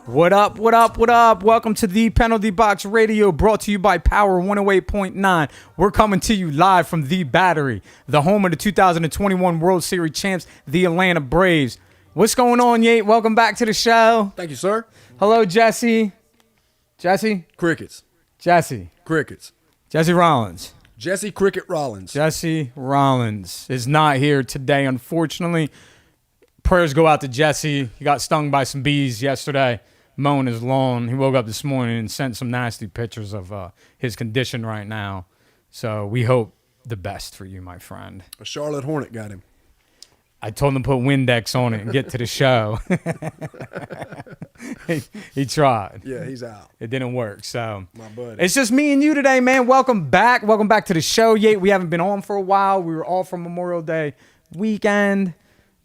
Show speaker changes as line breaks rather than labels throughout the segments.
What up, what up, what up? Welcome to the Penalty Box Radio, brought to you by Power 108.9. We're coming to you live from The Battery, the home of the 2021 World Series champs, the Atlanta Braves. What's going on, Yate? Welcome back to the show.
Thank you, sir.
Hello, Jesse. Jesse?
Crickets.
Jesse.
Crickets.
Jesse Rollins.
Jesse Cricket Rollins.
Jesse Rollins is not here today, unfortunately. Prayers go out to Jesse. He got stung by some bees yesterday, mowing his lawn. He woke up this morning and sent some nasty pictures of his condition right now. So we hope the best for you, my friend.
A Charlotte Hornet got him.
I told him to put Windex on it and get to the show. he tried.
Yeah, he's out.
It didn't work. So
My buddy.
it's just me and you today, man. Welcome back. Welcome back to the show, Yate. We haven't been on for a while. We were off from Memorial Day weekend.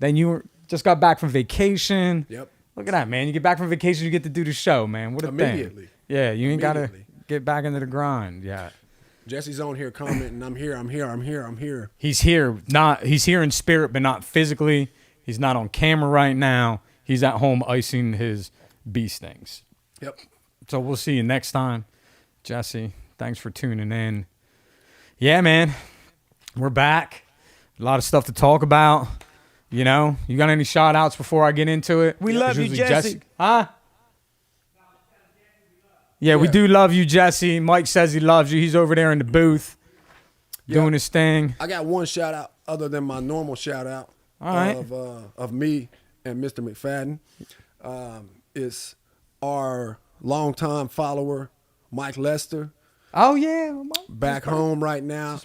Then just got back from vacation.
Yep.
Look at that, man. You get back from vacation, you get to do the show, man. What a
Immediately.
thing. Yeah, you ain't got to
Immediately.
get back into the grind yet.
Jesse's on here commenting, I'm here.
He's here. He's here in spirit, but not physically. He's not on camera right now. He's at home icing his bee stings.
Yep.
So we'll see you next time. Jesse, thanks for tuning in. Yeah, man. We're back. A lot of stuff to talk about. You know, you got any shout outs before I get into it?
We love you, Jesse.
Huh? Yeah, we do love you, Jesse. Mike says he loves you. He's over there in the booth doing his thing.
I got one shout out other than my normal shout out of me and Mr. McFadden. It's our longtime follower, Mike Lester.
Oh, yeah.
Back home right now.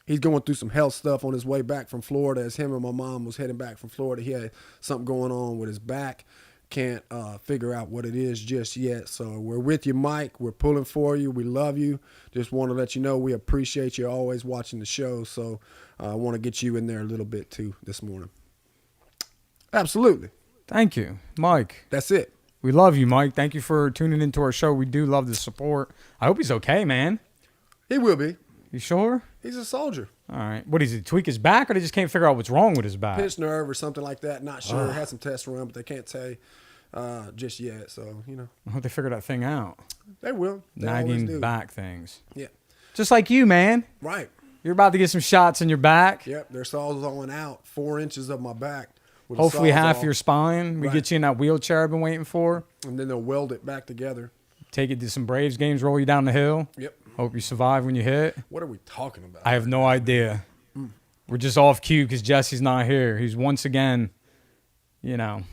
He's going through some health stuff on his way back from Florida. As him and my mom was heading back from Florida, he had something going on with his back. Can't figure out what it is just yet. So we're with you, Mike. We're pulling for you. We love you. Just want to let you know we appreciate you always watching the show. So I want to get you in there a little bit too this morning. Absolutely.
Thank you, Mike.
That's it.
We love you, Mike. Thank you for tuning into our show. We do love the support. I hope he's okay, man.
He will be.
You sure?
He's a soldier.
All right. What, does he tweak his back, or they just can't figure out what's wrong with his back?
Pinched nerve or something like that. Not sure. Had some tests run, but they can't say just yet. So, you know.
I hope they figure that thing out.
They will. They always
Nagging
do.
back things.
Yeah.
Just like you, man.
Right.
You're about to get some shots in your back.
Yep. They're sawzalling out 4 inches of my back. With
Hopefully
a
half
Sawzall.
your spine. We
Right.
get you in that wheelchair I've been waiting for.
And then they'll weld it back together.
Take it to some Braves games, roll you down the hill.
Yep.
Hope you survive when you hit.
What are we talking about?
I have no idea. We're just off cue because Jesse's not here. He's once again, we love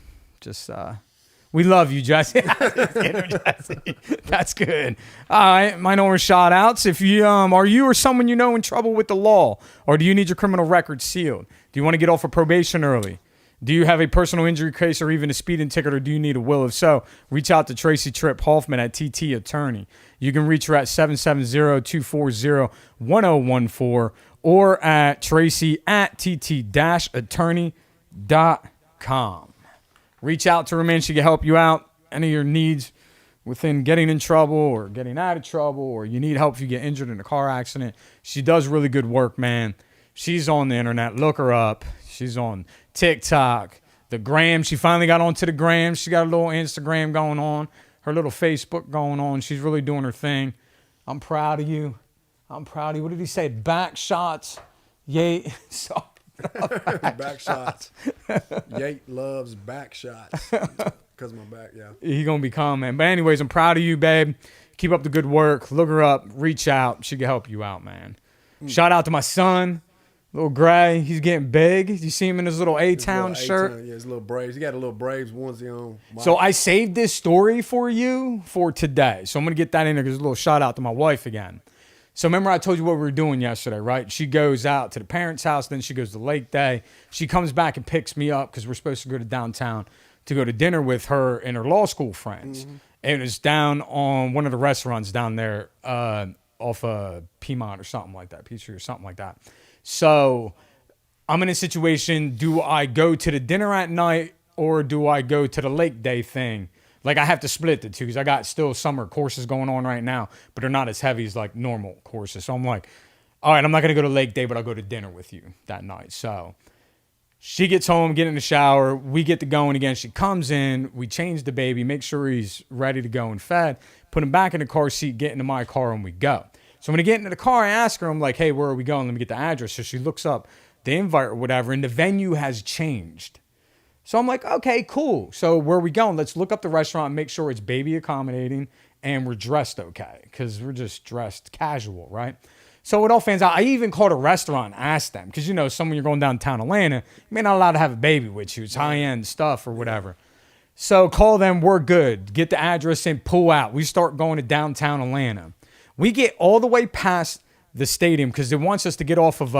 you, Jesse. Jesse. That's good. All right, my normal shout outs. If you are you or someone you know in trouble with the law, or do you need your criminal record sealed? Do you want to get off of probation early? Do you have a personal injury case or even a speeding ticket, or do you need a will? If so, reach out to Tracy Tripp Hoffman at TT Attorney. You can reach her at 770-240-1014 or at Tracy at tt-attorney.com. Reach out to her, man. She can help you out. Any of your needs within getting in trouble or getting out of trouble, or you need help if you get injured in a car accident. She does really good work, man. She's on the internet. Look her up. She's on TikTok, the Gram. She finally got onto the Gram. She got a little Instagram going on, her little Facebook going on. She's really doing her thing. I'm proud of you. What did he say? Back shots. Yay. So,
back shots. Yate loves back shots. Because of my back, yeah.
he going to be calm, man. But anyways, I'm proud of you, babe. Keep up the good work. Look her up. Reach out. She can help you out, man. Shout out to my son. Little Gray, he's getting big. You see him in his little A-Town shirt?
Yeah, his little Braves. He got a little Braves onesie on. Wow.
So I saved this story for you for today. So I'm going to get that in there because a little shout out to my wife again. So remember I told you what we were doing yesterday, right? She goes out to the parents' house, then she goes to Lake Day. She comes back and picks me up because we're supposed to go to downtown to go to dinner with her and her law school friends. Mm-hmm. And it's down on one of the restaurants down there off of Piedmont or something like that, Peachtree or something like that. So I'm in a situation, do I go to the dinner at night or do I go to the Lake Day thing? Like I have to split the two because I got still summer courses going on right now, but they're not as heavy as like normal courses. So I'm like, all right, I'm not going to go to Lake Day, but I'll go to dinner with you that night. So She gets home, get in the shower. We get to going again. She comes in. We change the baby, make sure he's ready to go and fed. Put him back in the car seat, get into my car, and we go. So when I get into the car, I ask her, I'm like, hey, where are we going? Let me get the address. So she looks up the invite or whatever, and the venue has changed. So I'm like, okay, cool. So where are we going? Let's look up the restaurant and make sure it's baby accommodating and we're dressed okay, because we're just dressed casual, right? So it all fans out. I even called a restaurant and asked them, because, you know, someone you're going downtown Atlanta, you may not allowed to have a baby with you. It's high-end stuff or whatever. So call them. We're good. Get the address and pull out. We start going to downtown Atlanta. We get all the way past the stadium because it wants us to get off of,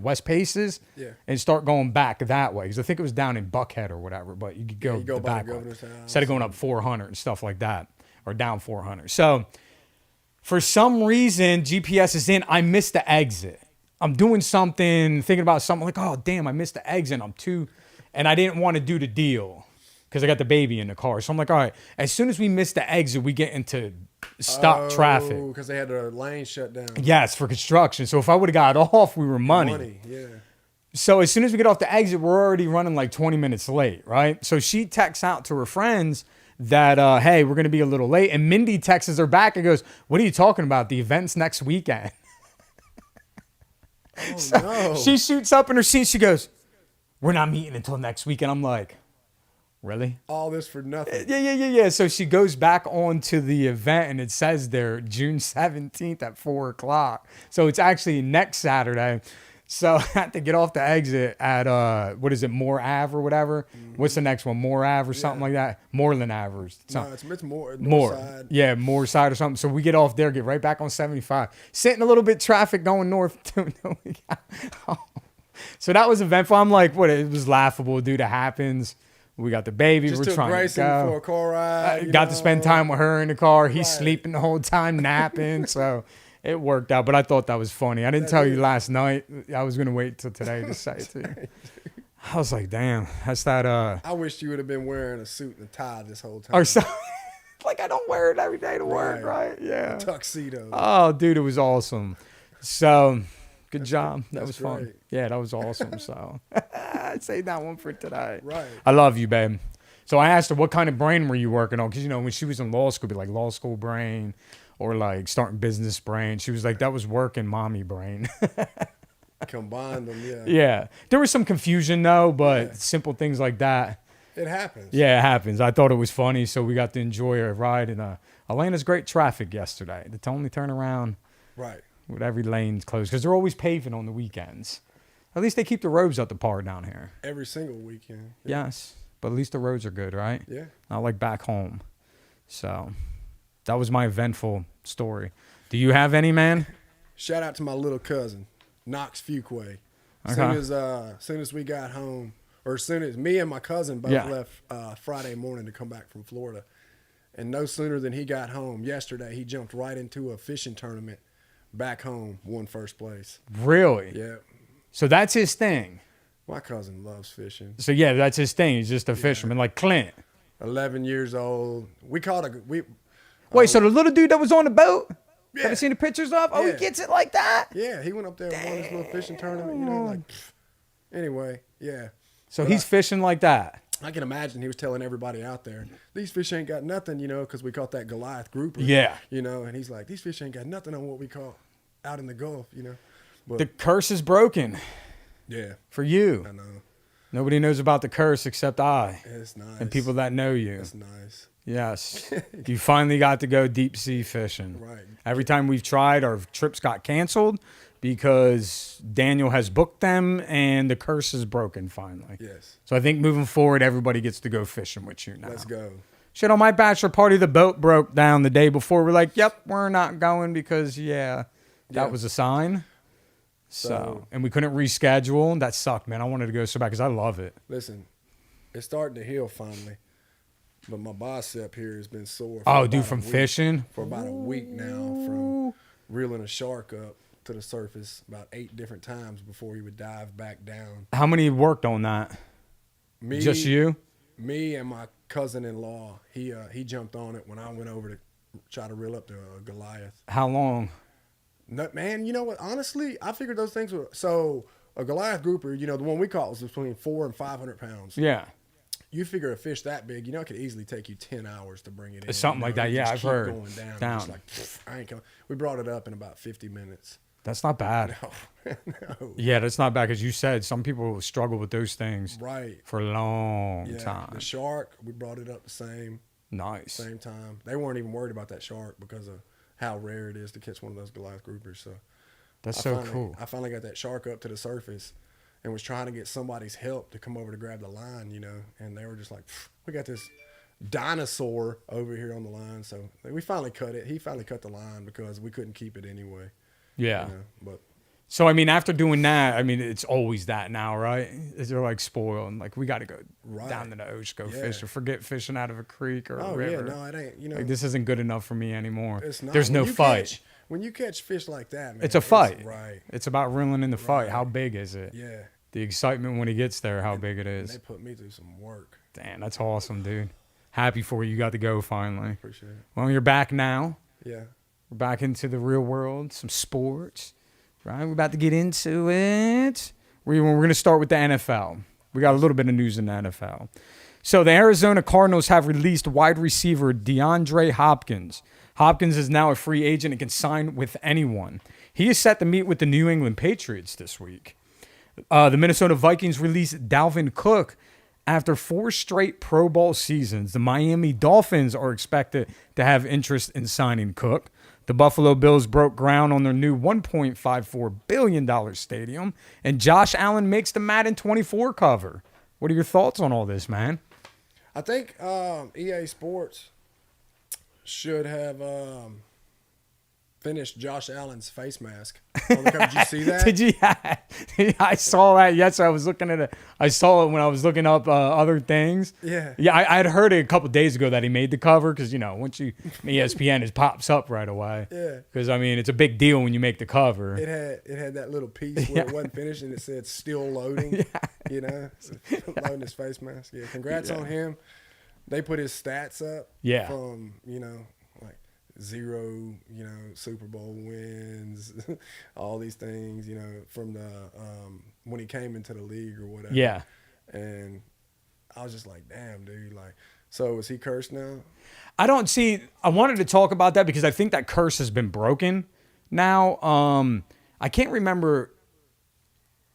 West Paces?
Yeah.
And start going back that way. Because I think it was down in Buckhead or whatever, but you could go,
you go
the
by
back
the
way.
governor's house.
Instead of going up 400 and stuff like that, or down 400. So for some reason, GPS is in. I missed the exit. I'm doing something, thinking about something like, oh, damn, I missed the exit. And I didn't want to do the deal because I got the baby in the car. So I'm like, all right, as soon as we miss the exit, we get into stop traffic.
Because they had the lane shut down.
Yes, for construction. So if I would have got off, we were money.
Yeah.
So as soon as we get off the exit, we're already running like 20 minutes late, right? So she texts out to her friends that, hey, we're going to be a little late. And Mindy texts her back and goes, what are you talking about? The event's next weekend.
Oh,
So
no.
she shoots up in her seat. She goes, we're not meeting until next week. And I'm like, really?
All this for nothing.
Yeah. So she goes back on to the event and it says there June 17th at 4:00. So it's actually next Saturday. So I had to get off the exit at, Moore Ave or whatever? What's the next one? Moore Ave or something like that? Moreland Ave or something.
No, it's more.
More.
Side.
Yeah, Moore side or something. So we get off there, get right back on 75. Sitting a little bit traffic going north. So that was eventful. I'm like, it was laughable, dude. It happens. We got the baby.
Just
We're
took
trying
Grayson
to go.
for a car ride.
I got to spend time with her in the car. He's
Right.
sleeping the whole time, napping. So it worked out. But I thought that was funny. I didn't tell you last night. I was going to wait till today to say it to you. I was like, damn, that's that.
I wish you would have been wearing a suit and a tie this whole time.
Or so, like, I don't wear it every day to work, right? Yeah.
A tuxedo.
Oh, dude, it was awesome. So, good job. That was
that's
fun.
great.
Yeah, that was awesome. So, I'd say that one for today.
Right.
I love you, babe. So I asked her, what kind of brain were you working on? Because, you know, when she was in law school, it'd be like law school brain or like starting business brain. She was like, that was working mommy brain.
Combined them, yeah.
Yeah. There was some confusion, though, but
Yeah.
simple things like that.
It happens.
Yeah, it happens. I thought it was funny, so we got to enjoy a ride. And Atlanta's great traffic yesterday. The only turnaround
Right.
with every lane's closed because they're always paving on the weekends. At least they keep the roads up to par down here.
Every single weekend.
Yes, but at least the roads are good, right?
Yeah.
Not like back home. So that was my eventful story. Do you have any, man?
Shout out to my little cousin, Knox Fuquay.
Okay.
Soon as we got home, or soon as me and my cousin both
Yeah.
left Friday morning to come back from Florida, and no sooner than he got home yesterday, he jumped right into a fishing tournament back home, won first place.
Really?
Yeah.
So that's his thing.
My cousin loves fishing.
So yeah, that's his thing. He's just a fisherman, like Clint.
11 years old. We caught a
Wait, so the little dude that was on the boat?
Yeah.
Have you seen the pictures of? Oh,
Yeah.
he gets it like that?
Yeah, he went up there and won his little fishing tournament. You know, like, pfft. Anyway, yeah.
So
But
he's fishing like that.
I can imagine he was telling everybody out there, these fish ain't got nothing, you know, because we caught that Goliath grouper.
Yeah.
You know, and he's like, these fish ain't got nothing on what we caught out in the Gulf, you know. But
The curse is broken
yeah,
for you.
I know.
Nobody knows about the curse except I
It's nice.
and people that know you.
It's nice.
Yes. You finally got to go deep sea fishing.
Right.
Every time we've tried, our trips got canceled because Daniel has booked them and the curse is broken finally.
Yes.
So I think moving forward, everybody gets to go fishing with you now.
Let's go.
Shit, on my bachelor party, the boat broke down the day before. We're like, yep, we're not going because, that
Yeah.
was a sign. So,
So-
and we couldn't reschedule. That sucked, man. I wanted to go so bad because I love it.
Listen, it's starting to heal finally. But my bicep here has been sore.
Oh,
about
dude,
a
from
week.
fishing?
For about a week now, from reeling a shark up to the surface about 8 different times before he would dive back down.
How many worked on that?
Me,
Just you?
Me and my cousin-in-law. He jumped on it when I went over to try to reel up the Goliath.
How long?
No, man, you know what? Honestly, I figured those things were so. a Goliath grouper, you know, the one we caught was between 400 and 500 pounds.
Yeah.
You figure a fish that big, you know, it could easily take you 10 hours to bring it in.
Something like that.
You
Yeah,
just
I've
keep
heard.
Going down.
Down.
Just like, I ain't coming. We brought it up in about 50 minutes.
That's not bad.
No.
Yeah, that's not bad because you said some people struggle with those things
Right.
for a long
Yeah.
time.
The shark, we brought it up the same
Nice.
time. They weren't even worried about that shark because of how rare it is to catch one of those Goliath groupers. So
That's
I
so
finally-
cool.
I finally got that shark up to the surface and was trying to get somebody's help to come over to grab the line, you know, and they were just like, we got this dinosaur over here on the line. So we finally cut it. He finally cut the line because we couldn't keep it anyway.
Yeah.
You know? But
So I mean, after doing that, I mean, it's always that now, right? They're like spoiled, and like we got to go
Right.
down to the ocean, go
Yeah.
fish, or forget fishing out of a creek or a
oh
river.
yeah, no, it ain't. You know,
Like this isn't good enough for me anymore.
it's not.
There's
When
no
you
fight.
when you catch fish like that, man,
It's a fight.
right.
It's about reeling in the fight.
Right.
How big is it?
Yeah.
The excitement when he gets there, how big it
And they
is.
put me through some work.
Damn, that's awesome, dude. Happy for you. You got to go finally.
Appreciate it.
Well, you're back now.
Yeah.
We're back into the real world, some sports, right? We're about to get into it. We're going to start with the NFL. We got a little bit of news in the NFL. So the Arizona Cardinals have released wide receiver DeAndre Hopkins. Hopkins is now a free agent and can sign with anyone. He is set to meet with the New England Patriots this week. The Minnesota Vikings released Dalvin Cook. After 4 straight Pro Bowl seasons, the Miami Dolphins are expected to have interest in signing Cook. The Buffalo Bills broke ground on their new $1.54 billion stadium, and Josh Allen makes the Madden 24 cover. What are your thoughts on all this, man?
I think EA Sports should have finished Josh Allen's face mask. On the cover. Did you see that?
Did you? I saw that. Yes, I was looking at it. I saw it when I was looking up other things.
Yeah.
Yeah, I had heard it a couple days ago that he made the cover because, you know, once you ESPN, it pops up right away.
Yeah.
Because, I mean, it's a big deal when you make the cover.
It had that little piece where it wasn't finished and it said still loading. You know, loading his face mask. Yeah. Congrats on him. They put his stats up.
Yeah.
From, you know, like 0, you know, Super Bowl wins, all these things, you know, from the when he came into the league or whatever.
Yeah.
And I was just like, damn, dude. Like, so is he cursed now?
I wanted to talk about that because I think that curse has been broken now. I can't remember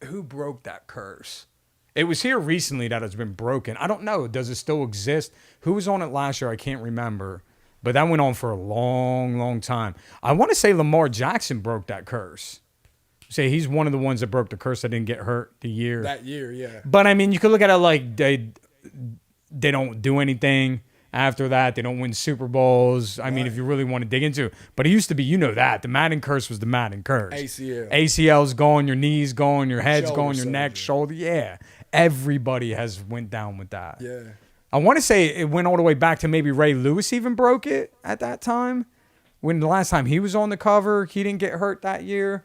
who broke that curse. It was here recently that it's been broken. I don't know. Does it still exist? Who was on it last year? I can't remember. But that went on for a long, long time. I want to say Lamar Jackson broke that curse. Say he's one of the ones that broke the curse that didn't get hurt the year.
That year, yeah.
But, I mean, you could look at it like they don't do anything after that. They don't win Super Bowls. I mean, if you really want to dig into it. But it used to be, you know that. The Madden curse was the Madden curse.
ACL.
ACL's gone, your knees gone, your head's
Shoulder
gone, your neck,
surgery.
shoulder. Yeah. Everybody has went down with that.
Yeah.
I want to say it went all the way back to maybe Ray Lewis even broke it at that time. When the last time he was on the cover, he didn't get hurt that year.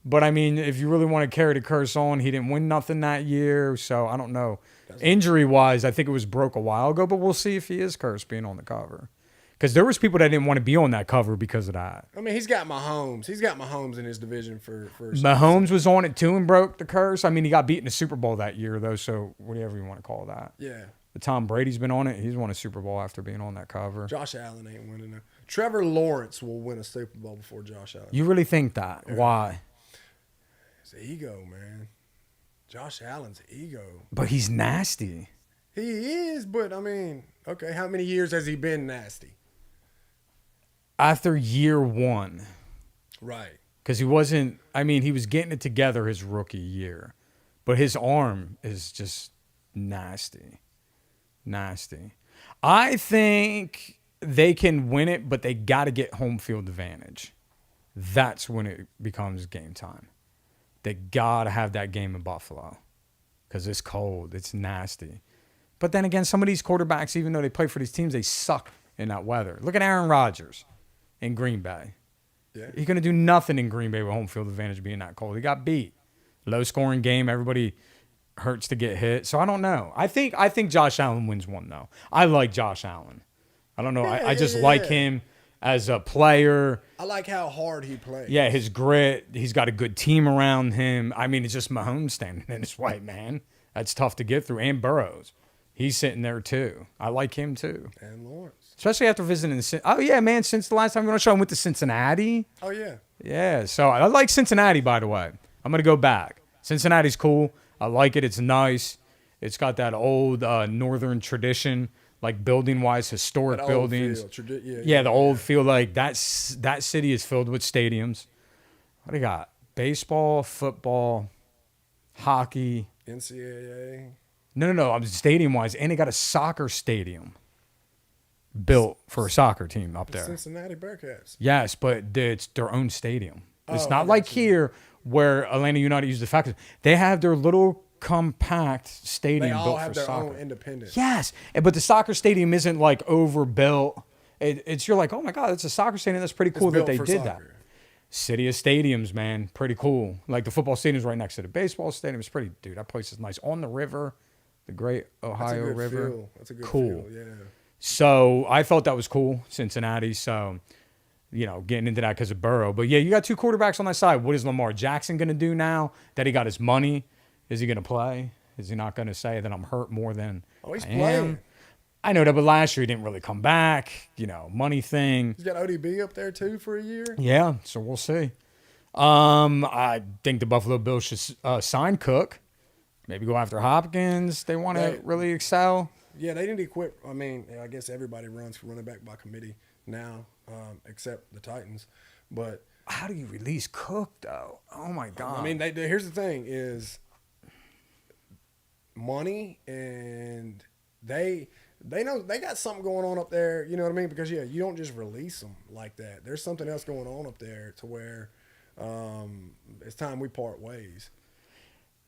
But, I mean, if you really want to carry the curse on, he didn't win nothing that year. So, I don't know. Injury-wise, I think it was broke a while ago, but we'll see if he is cursed being on the cover. Because there was people that didn't want to be on that cover because of that.
I mean, he's got Mahomes. He's got Mahomes in his division for
Mahomes was on it too and broke the curse. I mean, he got beat in the Super Bowl that year, though, so whatever you want to call that.
Yeah.
But Tom Brady's been on it. He's won a Super Bowl after being on that cover.
Josh Allen ain't winning it. Trevor Lawrence will win a Super Bowl before Josh Allen.
You really think that?
Yeah.
Why?
His ego, man. Josh Allen's ego.
But he's nasty.
He is, but I mean, okay, how many years has he been nasty?
After year one.
Right.
Because he wasn't, I mean, he was getting it together his rookie year. But his arm is just nasty. Nasty. I think they can win it, but they got to get home field advantage. That's when it becomes game time. They got to have that game in Buffalo because it's cold. It's nasty. But then again, some of these quarterbacks, even though they play for these teams, they suck in that weather. Look at Aaron Rodgers in Green Bay.
Yeah.
He's going to do nothing in Green Bay with home field advantage being that cold. He got beat. Low-scoring game. Everybody hurts to get hit. So I don't know. I think Josh Allen wins one, though. I like Josh Allen. I don't know. I just like him as a player.
I like how hard he plays.
Yeah, his grit. He's got a good team around him. I mean, it's just Mahomes standing in his way, man. That's tough to get through. And Burrows. He's sitting there, too. I like him, too.
And Lawrence.
Especially after visiting oh, yeah, man, since the last time we went on the show, I went to Cincinnati.
Oh, yeah.
Yeah, so I like Cincinnati, by the way. I'm going to go back. Cincinnati's cool. I like it. It's nice. It's got that old northern tradition, like building-wise, historic
That
buildings.
old field.
Yeah, the old feel like that city is filled with stadiums. What do you got? Baseball, football, hockey.
NCAA.
No. I'm stadium-wise, and they got a soccer stadium built for a soccer team up there.
Cincinnati Bearcats.
Yes, but it's their own stadium. It's
Oh,
not
I
like
got you.
here where Atlanta United uses the Falcons. They have their little compact stadium
They all
built
have
for
their
soccer.
own independent.
Yes, but the soccer stadium isn't like overbuilt. It's you're like, oh my god, it's a soccer stadium. That's pretty
It's
cool that
built
they
for
did that.
soccer.
City of stadiums, man, pretty cool. Like the football stadium's right next to the baseball stadium. It's pretty, dude. That place is nice on the river, the Great
That's a
Ohio
good
River.
feel. That's a good
Cool.
feel, yeah.
So I thought that was cool, Cincinnati. So, getting into that because of Burrow. But yeah, you got two quarterbacks on that side. What is Lamar Jackson going to do now that he got his money? Is he going to play? Is he not going to say that I'm hurt more than
Oh, he's
I
playing.
am? I know that, but last year he didn't really come back. Money thing.
He's got ODB up there too for a year.
Yeah, so we'll see. I think the Buffalo Bills should sign Cook. Maybe go after Hopkins. They want to really excel.
Yeah, they need to equip. I mean, I guess everybody runs for running back by committee now, except the Titans. But
How do you release Cook though? Oh my god!
I mean, here's the thing: is money, and they know they got something going on up there. You know what I mean? Because you don't just release them like that. There's something else going on up there to where it's time we part ways.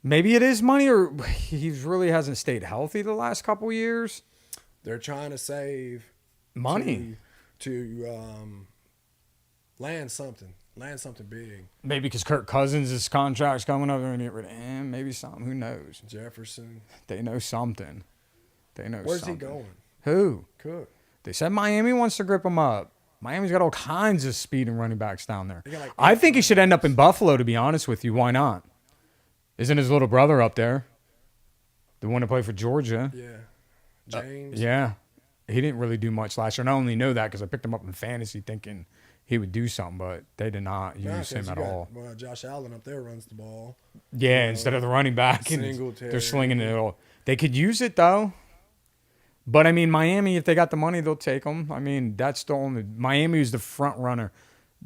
Maybe it is money, or he really hasn't stayed healthy the last couple years.
They're trying to save
Money.
to land something big.
Maybe because Kirk Cousins' contract's coming up and get rid of him. Maybe something. Who knows?
Jefferson.
They know something.
Where's
something.
he going?
Who?
Cook.
They said Miami wants to grip him up. Miami's got all kinds of speed and running backs down there.
They got like
I think he should end up in Buffalo, to be honest with you. Why not? Isn't his little brother up there? The one to play for Georgia.
Yeah. James.
Yeah. He didn't really do much last year. And I only know that because I picked him up in fantasy thinking he would do something, but they did not
Nah,
use him
'cause
at
you got,
all.
Josh Allen up there runs the ball.
Yeah, instead of the running back. And
Singletary.
they're slinging it all. They could use it, though. But, I mean, Miami, if they got the money, they'll take them. I mean, that's the only – Miami is the front runner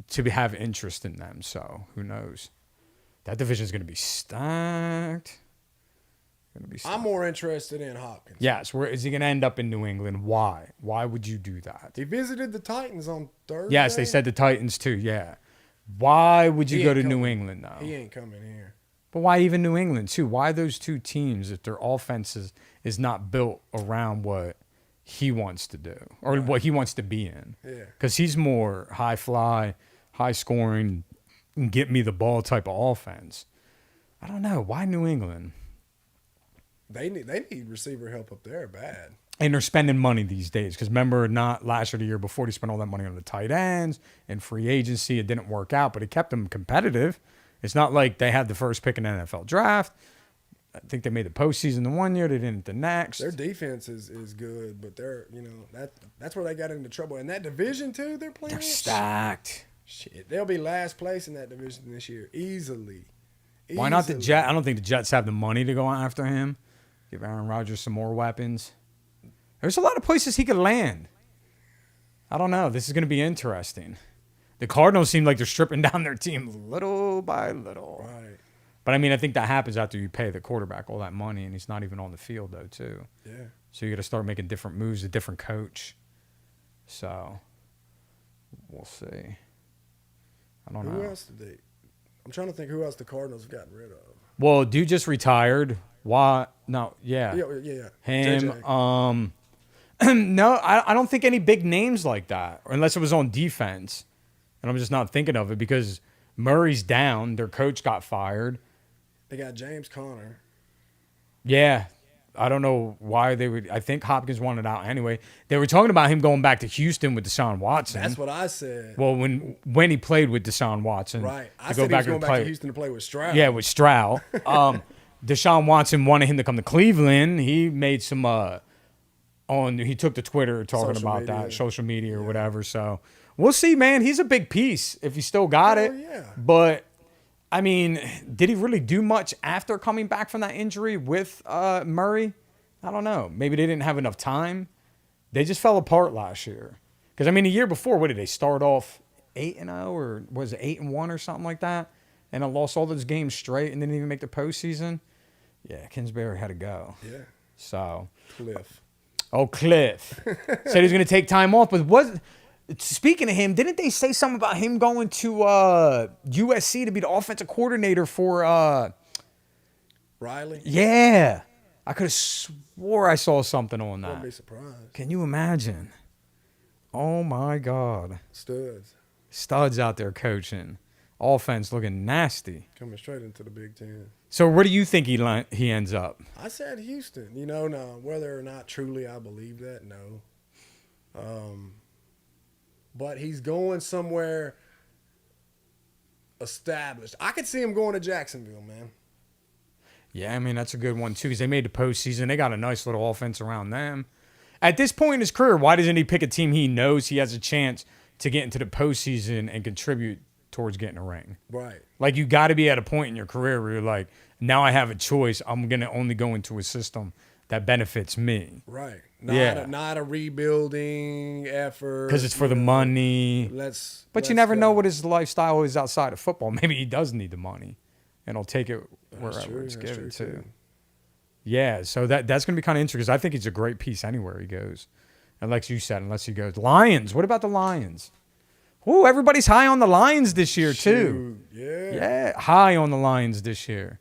to have interest in them. So, who knows? That division's going to be stacked.
I'm more interested in Hopkins.
Yes. Where is he going to end up in New England? Why? Why would you do that?
He visited the Titans on Thursday.
Yes, they said the Titans too. Yeah. Why would you
He
go
ain't
to New
coming.
England though?
He ain't coming here.
But why even New England too? Why those two teams if their offense is not built around what he wants to do or what he wants to be in?
Yeah.
Because he's more high fly, high scoring, get me the ball type of offense. I don't know. Why New England?
They need receiver help up there bad.
And they're spending money these days because remember, not last year, the year before, they spent all that money on the tight ends and free agency. It didn't work out, but it kept them competitive. It's not like they had the first pick in the NFL draft. I think they made the postseason the one year, they didn't the next.
Their defense is good, but they're that's where they got into trouble. And that division too, they're playing.
They're stacked.
Shit, they'll be last place in that division this year easily.
Why not the
Easily.
Jets? I don't think the Jets have the money to go after him. Give Aaron Rodgers some more weapons. There's a lot of places he could land. I don't know. This is going to be interesting. The Cardinals seem like they're stripping down their team little by little.
Right.
But, I mean, I think that happens after you pay the quarterback all that money, and he's not even on the field, though, too.
Yeah.
So you got to start making different moves, a different coach. So we'll see. I don't
Who
know.
else did they? I'm trying to think who else the Cardinals have gotten rid of.
Well, dude just retired. Why? No, yeah.
Yeah.
Him.
JJ.
No, I don't think any big names like that, unless it was on defense. And I'm just not thinking of it because Murray's down. Their coach got fired.
They got James Conner.
Yeah. I don't know why they would. I think Hopkins wanted out anyway. They were talking about him going back to Houston with Deshaun Watson.
That's what I said.
Well, when he played with Deshaun Watson,
Right. I
to
said
go
he
back
was going
and
back
play.
to Houston to play with Stroud.
Yeah, with Stroud. Deshaun Watson wanted him to come to Cleveland. He made some he took to Twitter talking
Social
about
media.
that, social media or whatever. So we'll see, man. He's a big piece if he still got
Hell
it.
yeah.
But I mean, did he really do much after coming back from that injury with Murray? I don't know. Maybe they didn't have enough time. They just fell apart last year. Because I mean, the year before, what did they start off 8-0 or was it 8-1 or something like that? And I lost all those games straight and didn't even make the postseason. Yeah, Kingsbury had to go.
Yeah.
So,
Cliff.
Cliff said he was going to take time off, but speaking of him, didn't they say something about him going to USC to be the offensive coordinator for?
Riley?
Yeah, I could have swore I saw something on
Wouldn't be
that.
surprised.
Can you imagine? Oh my God, studs out there coaching, offense looking nasty.
Coming straight into the Big Ten.
So where do you think he ends up?
I said Houston. You know, now whether or not truly I believe that, no. But he's going somewhere established. I could see him going to Jacksonville, man.
Yeah, I mean, that's a good one, too, because they made the postseason. They got a nice little offense around them. At this point in his career, why doesn't he pick a team he knows he has a chance to get into the postseason and contribute towards getting a ring?
Right.
Like, you got to be at a point in your career where you're like, now I have a choice. I'm going to only go into a system that benefits me.
Right. Not a rebuilding effort.
Because it's for the money. But you never know what his lifestyle is outside of football. Maybe he does need the money, and he'll take it wherever it's given to.
Too.
Yeah, so that's going to be kind of interesting because I think he's a great piece anywhere he goes. And like you said, unless he goes. Lions. What about the Lions? Ooh, everybody's high on the Lions this year, too. Yeah, high on the Lions this year.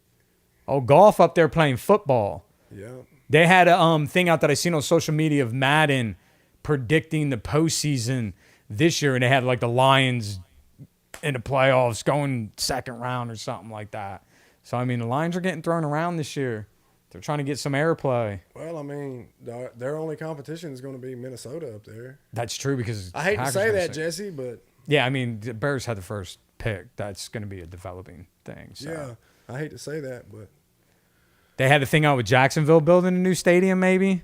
Oh, Goff up there playing football.
Yeah.
They had a thing out that I seen on social media of Madden predicting the postseason this year, and they had like the Lions in the playoffs going second round or something like that. So, I mean, the Lions are getting thrown around this year. They're trying to get some airplay.
Well, I mean, their only competition is going to be Minnesota up there.
That's true because
I hate to say that, Jesse, but
yeah, I mean, the Bears had the first pick. That's going to be a developing thing. So.
Yeah, I hate to say that, but
they had a thing out with Jacksonville building a new stadium, maybe.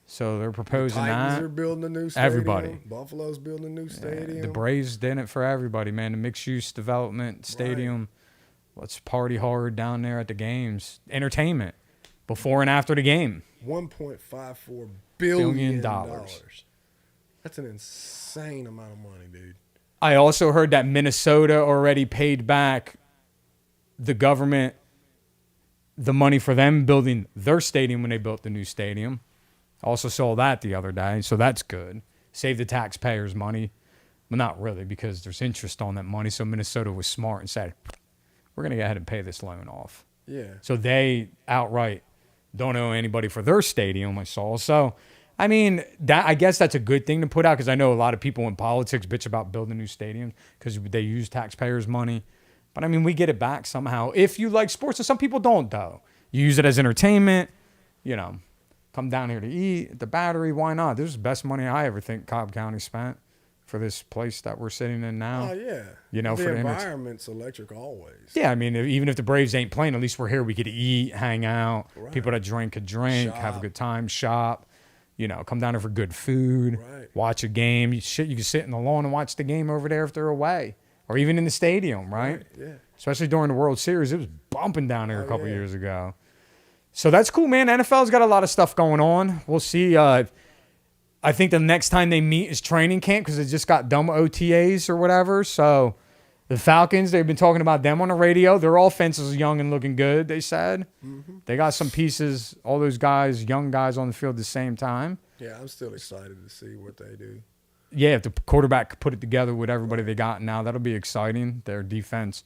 So they're proposing
the Titans
that.
are building a new stadium.
Everybody.
Buffalo's building a new stadium.
The Braves did it for everybody, man. The mixed-use development stadium. Right. Let's party hard down there at the games. Entertainment before and after the game.
$1.54 billion. That's an insane amount of money, dude.
I also heard that Minnesota already paid back the government the money for them building their stadium when they built the new stadium. I also saw that the other day, so that's good. Save the taxpayers' money. Well, not really, because there's interest on that money. So Minnesota was smart and said, we're going to go ahead and pay this loan off.
Yeah.
So they outright don't owe anybody for their stadium, I saw. So, I mean, I guess that's a good thing to put out because I know a lot of people in politics bitch about building new stadiums because they use taxpayers' money. But, I mean, we get it back somehow. If you like sports, and some people don't, though. You use it as entertainment, you know. Come down here to eat at the Battery. Why not? This is the best money I ever think Cobb County spent for this place that we're sitting in now.
Oh, yeah.
You know,
the
for
environment's electric always.
Yeah, I mean, even if the Braves ain't playing, at least we're here. We could eat, hang out. Right. People that drink could drink, have a good time, shop. You know, come down here for good food, watch a game. You can sit in the lawn and watch the game over there if they're away, or even in the stadium, right?
Yeah.
Especially during the World Series, it was bumping down here a couple years ago. So that's cool, man. NFL's got a lot of stuff going on. We'll see. I think the next time they meet is training camp because they just got done with OTAs or whatever. So the Falcons, they've been talking about them on the radio. Their offense is young and looking good, they said. Mm-hmm. They got some pieces, all those guys, young guys on the field at the same time.
Yeah, I'm still excited to see what they do.
Yeah, if the quarterback could put it together with everybody they got now, that'll be exciting. Their defense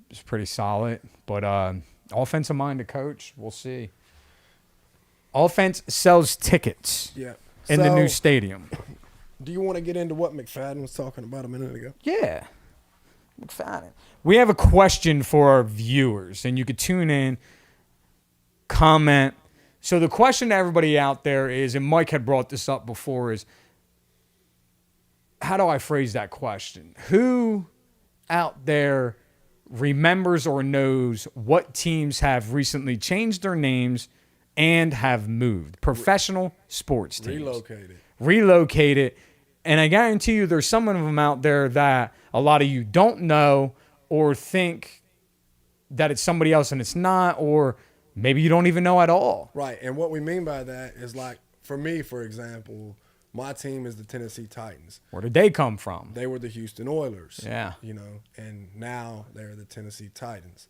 is pretty solid. But offensive-minded coach, we'll see. Offense sells tickets in the new stadium.
Do you want to get into what McFadden was talking about a minute ago?
Yeah. McFadden. We have a question for our viewers, and you could tune in, comment, So the question to everybody out there is, and Mike had brought this up before, is how do I phrase that question? Who out there remembers or knows what teams have recently changed their names and have moved? Professional sports teams. Relocated. And I guarantee you there's some of them out there that a lot of you don't know or think that it's somebody else and it's not, or maybe you don't even know at all.
Right. And what we mean by that is, like, for me, for example, my team is the Tennessee Titans.
Where did they come from?
They were the Houston Oilers.
Yeah.
You know, and now they're the Tennessee Titans,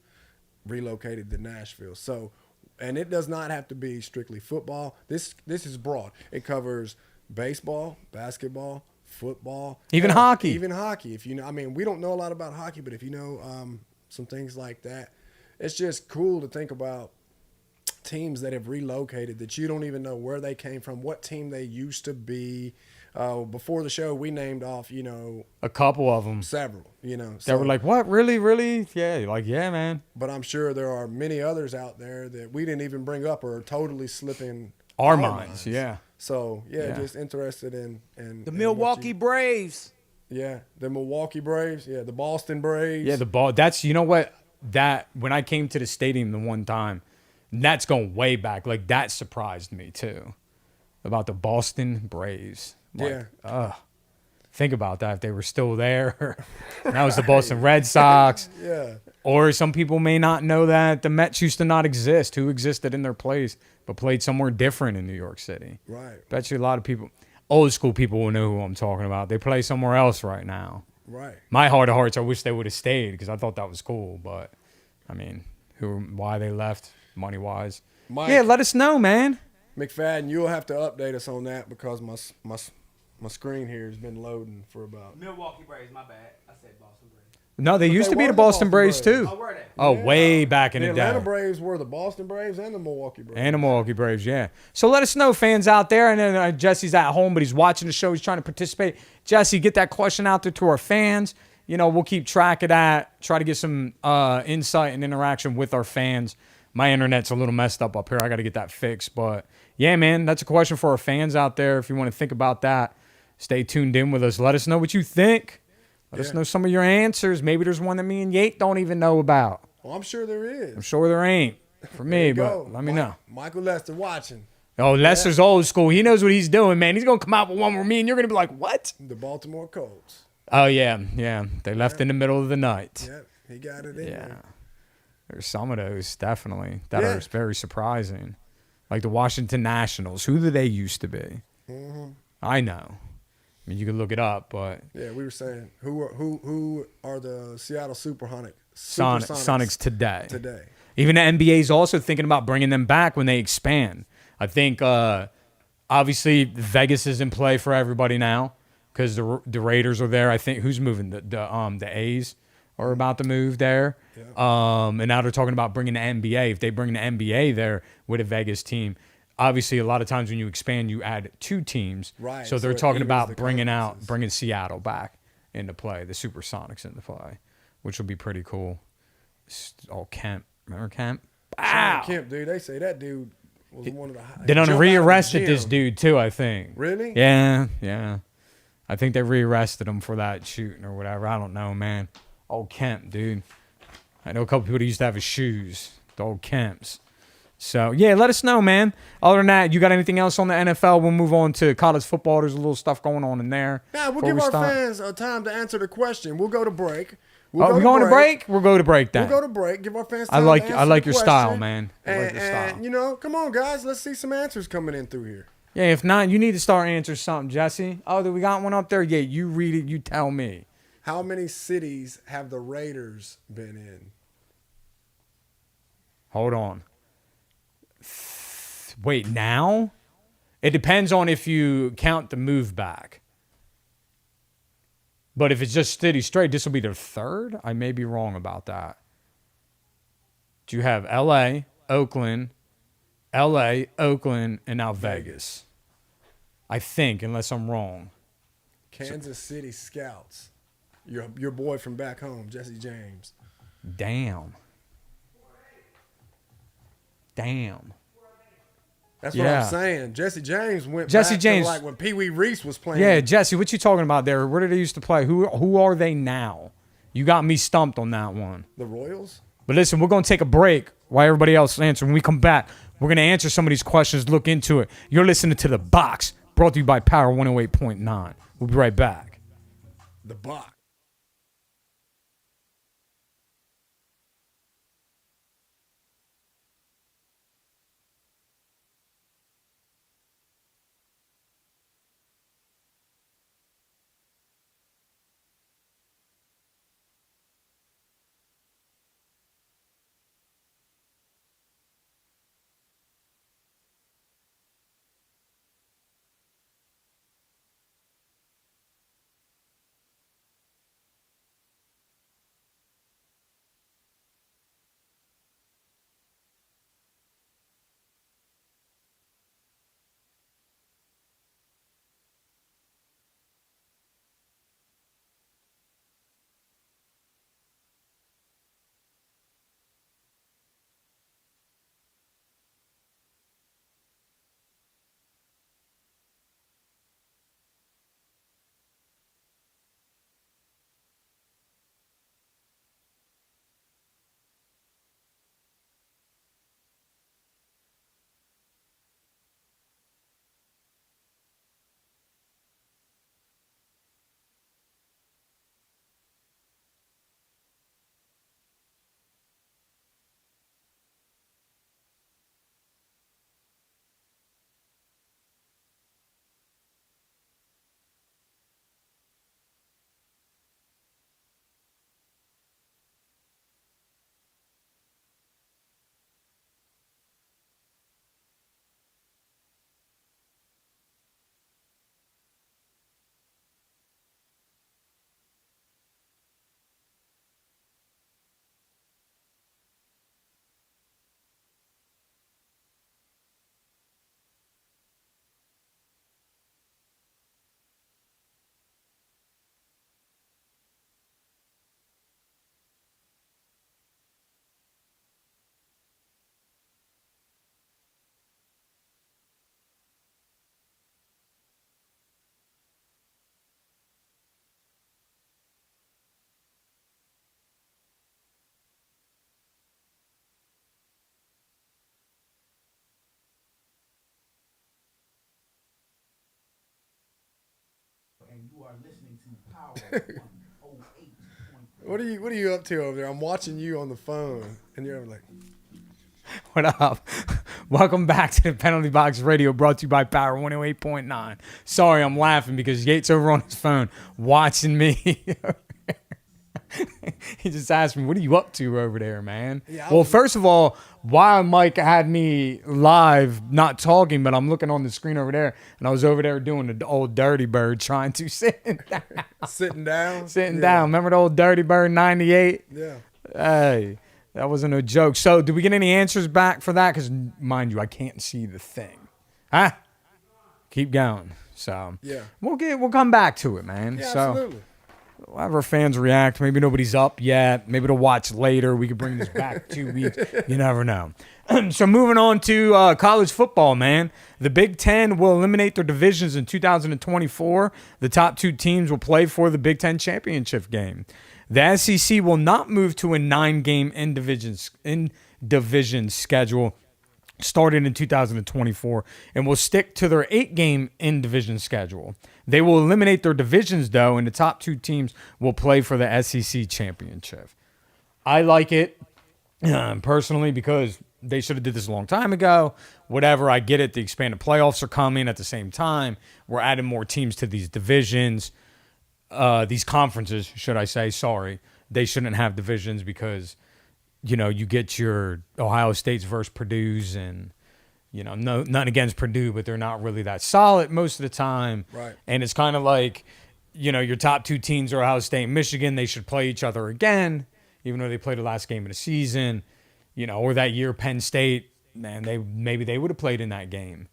relocated to Nashville. So, and it does not have to be strictly football. This is broad. It covers baseball, basketball, football,
even hockey.
Even hockey. If you know, I mean, we don't know a lot about hockey, but if you know some things like that, it's just cool to think about teams that have relocated that you don't even know where they came from, what team they used to be. Before the show, we named off, you know,
a couple of them,
several, you know,
they were like, "What? Really? Yeah." Like, yeah, man.
But I'm sure there are many others out there that we didn't even bring up or are totally slipping
our minds. Yeah.
So just interested in
the Milwaukee Braves.
Yeah, the Milwaukee Braves. Yeah, the Boston Braves.
Yeah, the ball. That's, you know what, that when I came to the stadium the one time, that's going way back. Like, that surprised me too, about the Boston Braves. Like, think about that if they were still there. That was the Boston Red Sox.
Yeah.
Or some people may not know that the Mets used to not exist. Who existed in their place but played somewhere different in New York City?
Right.
Bet you a lot of people, old school people, will know who I'm talking about. They play somewhere else right now.
Right.
My heart of hearts, I wish they would have stayed because I thought that was cool. But, I mean, why they left, money-wise.
Mike,
yeah, let us know, man.
McFadden, you'll have to update us on that because my screen here has been loading for about.
Milwaukee Braves, my bad. I said Boston Braves.
No, they used to be
were
the
the
Boston
Boston
Braves,
Braves.
too.
Oh, were they?
Oh,
Yeah.
way back in
The
the
Atlanta
day.
Braves were the Boston Braves and the Milwaukee Braves.
And the Milwaukee Braves, yeah. So let us know, fans out there. And then Jesse's at home, but he's watching the show. He's trying to participate. Jesse, get that question out there to our fans. You know, we'll keep track of that. Try to get some insight and interaction with our fans. My internet's a little messed up here. I got to get that fixed. But, yeah, man, that's a question for our fans out there. If you want to think about that, stay tuned in with us. Let us know what you think. Let us know some of your answers. Maybe there's one that me and Yate don't even know about.
Well, I'm sure there is.
I'm sure there ain't for me, but let me know.
Michael Lester watching.
Oh, Lester's old school. He knows what he's doing, man. He's going to come out with one with me, and you're going to be like, what?
The Baltimore Colts.
Oh, yeah. They left in the middle of the night.
Yep, he got it in there.
There's some of those, definitely, that are very surprising. Like the Washington Nationals. Who do they used to be?
Mm-hmm.
I know. I mean, you could look it up, but
Yeah, we were saying who are the Seattle Sonics
Sonics today.
today.
Even the NBA is also thinking about bringing them back when they expand. I think, obviously, Vegas is in play for everybody now because the Raiders are there. I think who's moving? The A's are about to move there.
Yeah.
And now they're talking about bringing the NBA. If they bring the NBA there with a Vegas team, obviously, a lot of times when you expand, you add two teams.
Right.
So they're
So it
talking
evens
about
the
bringing Seattle back into play, the Supersonics into play, which will be pretty cool. Oh, Kemp. Remember Kemp? Wow.
Kemp, dude. They say that dude was one of the.
They done
jumped out of the
rearrested this
gym.
dude too, I think.
Really?
Yeah. I think they rearrested him for that shooting or whatever. I don't know, man. Old Kemp, dude. I know a couple people that used to have his shoes. The old Kemps. So, yeah, let us know, man. Other than that, you got anything else on the NFL? We'll move on to college football. There's a little stuff going on in there.
Now, we'll
before
give
we
our
start.
fans time to answer the question. We'll go to break.
We're going to break? We'll go to break then.
We'll go to break. Give our fans
I
time
like
to
I
answer
like
the
your style,
question.
man. I like your style.
And, you know, come on, guys. Let's see some answers coming in through here.
Yeah, if not, you need to start answering something, Jesse. Oh, do we got one up there? Yeah, you read it. You tell me.
How many cities have the Raiders been in?
Hold on. Wait, now? It depends on if you count the move back. But if it's just city straight, this will be their third? I may be wrong about that. Do you have L.A., Oakland, and now Vegas? I think, unless I'm wrong.
Kansas City Scouts. Your boy from back home, Jesse James.
Damn.
That's what I'm saying. Jesse James went
Jesse
back
James,
to like when Pee Wee Reese was playing.
Yeah, Jesse, what you talking about there? Where did they used to play? Who are they now? You got me stumped on that one.
The Royals?
But listen, we're going to take a break while everybody else answers. When we come back, we're going to answer some of these questions, look into it. You're listening to The Box, brought to you by Power 108.9. We'll be right back.
The Box.
And you are listening to Power 108.
What are you up to over there? I'm watching you on the phone, and you're like,
What up? Welcome back to the Penalty Box Radio, brought to you by Power 108.9. Sorry, I'm laughing because Yates over on his phone watching me. He just asked me, what are you up to over there, man?
Yeah,
Well, first of all, while Mike had me live, not talking, but I'm looking on the screen over there, and I was over there doing the old Dirty Bird, trying to sit down.
sitting down.
Sitting down. Remember the old Dirty Bird 98?
Yeah.
Hey, that wasn't a joke. So, did we get any answers back for that? Because, mind you, I can't see the thing. Huh? Keep going. So,
Yeah.
we'll come back to it, man.
Yeah,
so,
absolutely.
we'll have our fans react. Maybe nobody's up yet. Maybe they'll watch later. We could bring this back 2 weeks. You never know. So, moving on to college football, man. The Big Ten will eliminate their divisions in 2024. The top 2 teams will play for the Big Ten championship game. The SEC will not move to a 9-game in-division schedule started in 2024 and will stick to their 8-game in-division schedule. They will eliminate their divisions, though, and the top 2 teams will play for the SEC championship. I like it personally because they should have did this a long time ago. Whatever, I get it. The expanded playoffs are coming at the same time. We're adding more teams to these divisions. These conferences, should I say, sorry. They shouldn't have divisions because, you know, you get your Ohio State's versus Purdue's and, you know, nothing against Purdue, but they're not really that solid most of the time.
Right.
And it's kind of like, you know, your top 2 teams are Ohio State and Michigan. They should play each other again, even though they played the last game of the season. You know, or that year Penn State, man, maybe they would have played in that game.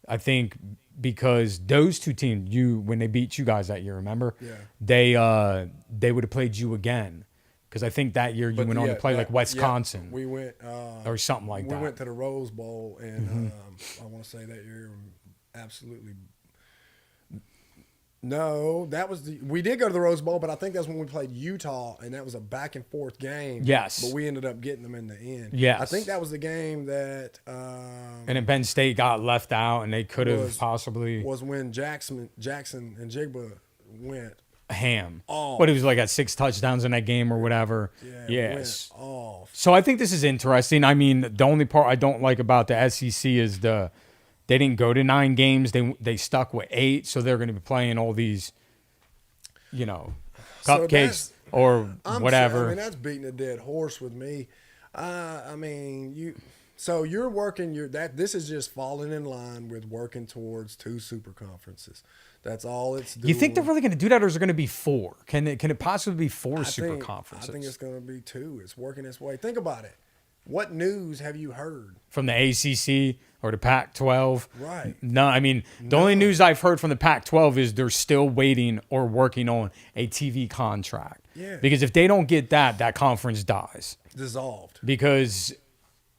I think because those 2 teams, when they beat you guys that year, remember?
Yeah.
They would have played you again because I think that year you
But
went on to
yeah,
play like
that-
Wisconsin
We went
or something like
we
that.
went to the Rose Bowl, and I want to say that year absolutely. No, that was we did go to the Rose Bowl, but I think that's when we played Utah, and that was a back and forth game.
Yes.
but we ended up getting them in the end.
Yes.
I think that was the game that
And then Penn State got left out, and they could have
was-
possibly
was when Jackson and Jigba went.
ham.
off.
But it was like at 6 touchdowns in that game or whatever.
Yeah,
Yes.
went off.
So I think this is interesting. I mean, the only part I don't like about the SEC is they didn't go to 9 games. They stuck with 8, so they're going to be playing all these,
So
cupcakes
that's-
or whatever.
I mean, that's beating a dead horse with me. I mean, So you're working this is just falling in line with working towards 2 super conferences. That's all it's doing.
You think they're really going to do that, or is it going to be 4? Can it possibly be 4 super conferences
I think it's going to be 2. It's working its way. Think about it. What news have you heard?
from the ACC or the Pac-12?
Right.
No, I mean, the only news I've heard from the Pac-12 is they're still waiting or working on a TV contract.
Yeah.
Because if they don't get that conference dies
Dissolved.
because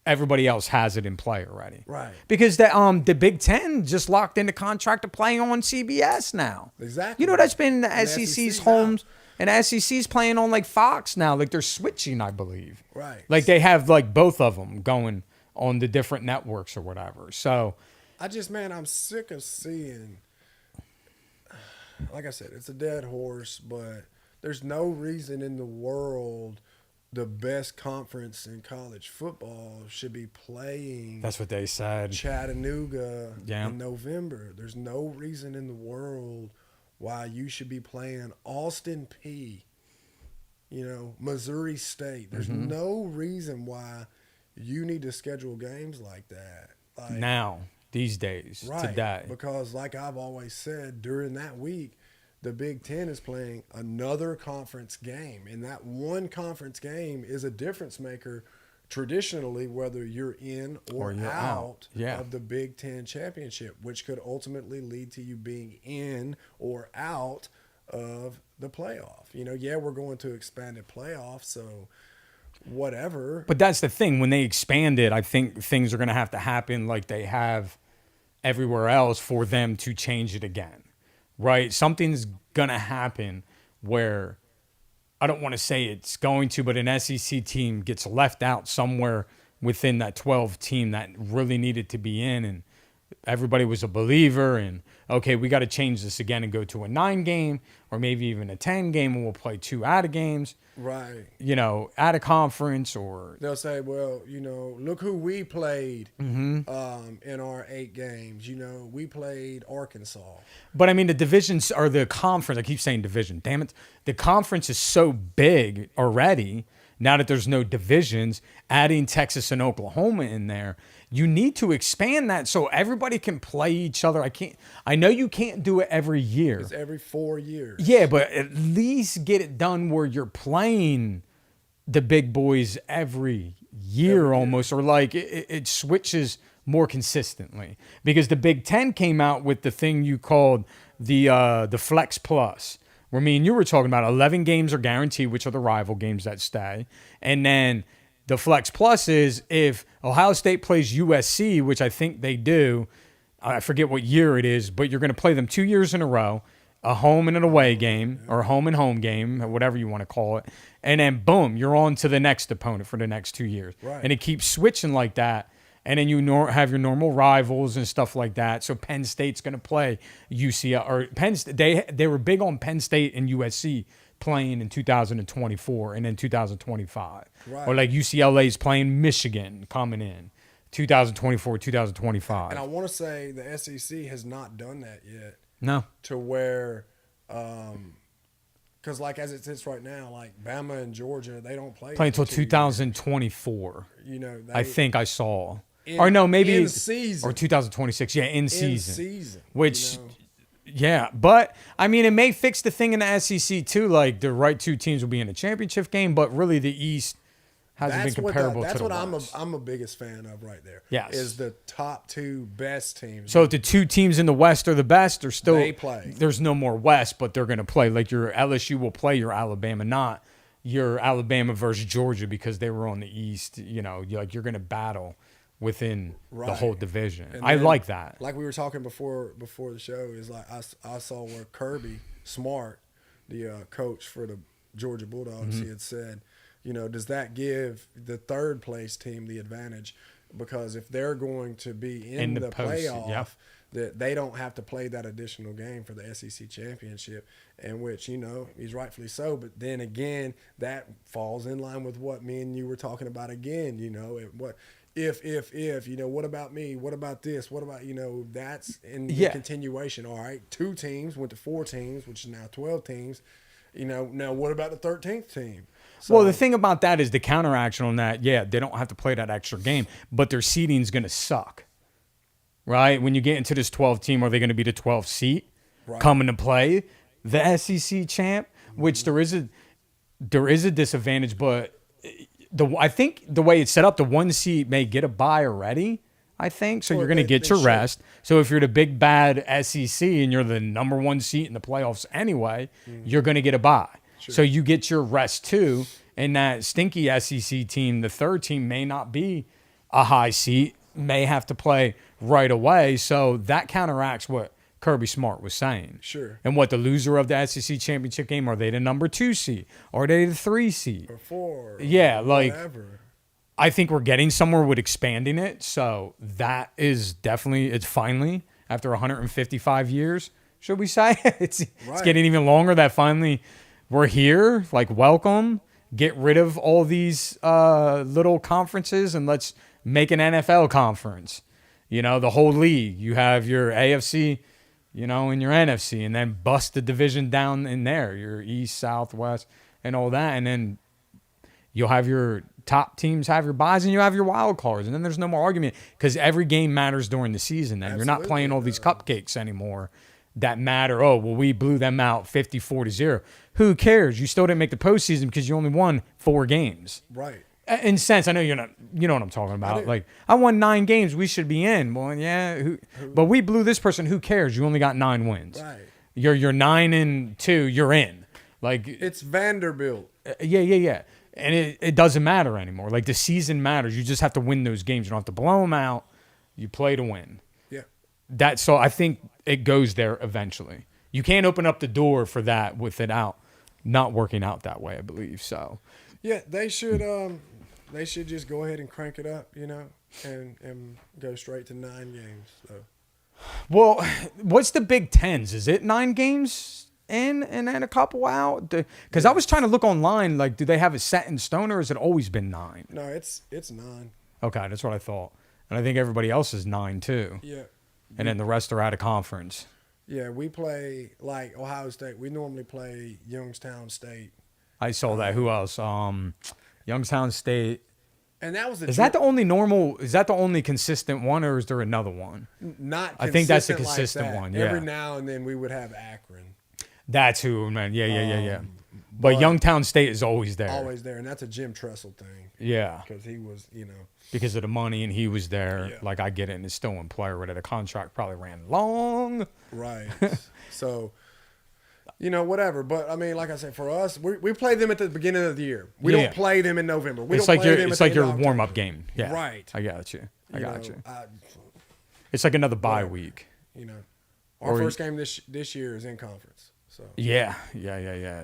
everybody else has it in play already.
Right.
Because the Big Ten just locked in the contract to play on CBS now.
Exactly.
You know, that's been the
And
SEC's
SEC
homes. And SEC's playing on like Fox now. Like they're switching, I believe.
Right.
Like they have like both of them going on the different networks or whatever. So
I'm sick of seeing, like I said, it's a dead horse, but there's no reason in the world the best conference in college football should be playing
that's what they said.
Chattanooga
Yeah.
in November. There's no reason in the world why you should be playing Austin P, Missouri State. There's
Mm-hmm.
no reason why you need to schedule games like that. Like,
Now, these days,
right,
today.
because like I've always said, during that week, the Big Ten is playing another conference game, and that one conference game is a difference maker traditionally, whether you're in or
you're
out
out. Yeah.
of the Big Ten championship, which could ultimately lead to you being in or out of the playoff. We're going to expanded playoffs, so whatever.
But that's the thing. When they expand it, I think things are going to have to happen like they have everywhere else for them to change it again. Right? Something's going to happen where I don't want to say it's going to, but an SEC team gets left out somewhere within that 12 team that really needed to be in, and everybody was a believer, and okay, we got to change this again and go to a 9 game or maybe even a 10 game, and we'll play 2 out of games,
Right.
at a conference or
They'll say, well, look who we played
Mm-hmm.
in our 8 games. We played Arkansas.
But I mean, the divisions or the conference, I keep saying division, damn it. The conference is so big already. Now that there's no divisions, adding Texas and Oklahoma in there, you need to expand that so everybody can play each other. I know you can't do it every year.
It's every 4 years.
Yeah, but at least get it done where you're playing the big boys every year almost, or like it switches more consistently. Because the Big Ten came out with the thing you called the Flex Plus, where me and you were talking about 11 games are guaranteed, which are the rival games that stay. And then the Flex Plus is if Ohio State plays USC, which I think they do, I forget what year it is, but you're going to play them 2 years in a row, a home and an away game, or a home and home game, whatever you want to call it. And then, boom, you're on to the next opponent for the next 2 years.
Right.
And it keeps switching like that. And then you have your normal rivals and stuff like that. So Penn State's going to play UCL or Penn. They were big on Penn State and USC playing in 2024 and then 2025.
Right.
Or like UCLA's playing Michigan coming in 2024, 2025.
And I want to say the SEC has not done that yet
No.
to where, because like as it sits right now, like Bama and Georgia, they don't play
Play until
for 2 years.
2024.
I
I think I saw.
In-
Or no, maybe
in season.
or 2026. Yeah, in season.
season,
Which yeah, but I mean it may fix the thing in the SEC too, like the right 2 teams will be in a championship game, but really the East hasn't been comparable
that's
to the
what
West.
I'm a biggest fan of right there.
Yes.
Is the top 2 best teams.
So if the 2 teams in the West are the best, they're still
They play.
There's no more West, but they're going to play. Like your LSU will play your Alabama, not you're Alabama versus Georgia because they were on the East. You know, you're going to battle within the
Right.
whole division.
And
I
then,
like that.
Like we were talking before the show, is like I saw where Kirby Smart, the coach for the Georgia Bulldogs,
Mm-hmm.
he had said, you know, does that give the third place team the advantage? Because if they're going to be in
the
the
post,
playoff,
yep.
that they don't have to play that additional game for the SEC championship, and which, you know, he's rightfully so. But then again, that falls in line with what me and you were talking about again. You know, what if you know, what about me? What about this? What about, you know, that's in the
Yeah.
continuation. All right, 2 teams went to 4 teams, which is now 12 teams. You know, now what about the 13th team? So,
Well, the thing about that is the counteraction on that. Yeah, they don't have to play that extra game, but their seeding's going to suck, right? When you get into this 12 team, are they going to be the 12th seat
Right.
coming to play the SEC champ? Which there is a disadvantage, but I think the way it's set up, the 1 seed may get a bye already. I think so.
Well,
You're going to
they-
get
they
your
should.
rest. So if you're the big bad SEC and you're the number 1 seat in the playoffs anyway, you're going to get a bye. So you get your rest too. And that stinky SEC team, the third team, may not be a high seat, may have to play right away. So that counteracts what Kirby Smart was saying.
Sure.
And what the loser of the SEC championship game, are they the number 2 seed? Are they the 3 seed?
or 4.
Yeah, like
whatever.
I think we're getting somewhere with expanding it. So that is definitely, it's finally, after 155 years, should we say? It's
Right.
getting even longer that finally we're here. Like, welcome. Get rid of all these little conferences and let's make an NFL conference. You know, the whole league. You have your AFC, you know, and your NFC, and then bust the division down in there, your East, South, West, and all that. And then you'll have your top teams have your buys and you have your wild cards. And then there's no more argument because every game matters during the season. Then you're not
Absolutely,
playing all these cupcakes anymore that matter. Oh, well, we blew them out 54-0. Who cares? You still didn't make the postseason because you only won 4 games.
Right.
In sense, I know you're not. You know what I'm talking about.
do.
Like, I won 9 games. We should be in. Well, yeah. But we blew this person. Who cares? You only got 9 wins.
Right.
You're 9-2. You're in. Like,
It's Vanderbilt.
yeah. And it doesn't matter anymore. Like, the season matters. You just have to win those games. You don't have to blow them out. You play to win.
Yeah.
So I think it goes there eventually. You can't open up the door for that with it out not working out that way, I believe. So
Yeah, they should just go ahead and crank it up, you know, and go straight to 9 games. So
well, what's the Big Tens? Is it 9 games in and then a couple out? Because I was trying to look online, like, do they have it set in stone or has it always been 9?
no, it's 9.
Okay, that's what I thought. And I think everybody else is 9 too.
Yeah.
And then the rest are out of conference.
Yeah, we play like Ohio State. We normally play Youngstown State.
I saw that. Who else? Youngstown State.
And that was
Is that the only normal? Is that the only consistent one, or is there another one?
not
I think that's the
consistent like
consistent
that.
one, yeah.
Every now and then we would have Akron
That's who, man. Yeah. But
but-
Youngstown State is always there.
always there, and that's a Jim Tressel thing
Yeah,
because he was, you know,
because of the money, and he was there.
Yeah.
Like, I get it, and it's still in play. Where the contract probably ran long.
right. So, you know, whatever. But I mean, like I said, for us, we play them at the beginning of the year. We
Yeah.
don't play them in November. We
It's
don't
like
play
your
them at
it's
the
like
end
your
of
warm up
October.
game. Yeah,
Right.
I got you. I got you.
know,
It's like another bye
whatever.
week.
You know, our
Or-
first game this year is in conference. So
Yeah.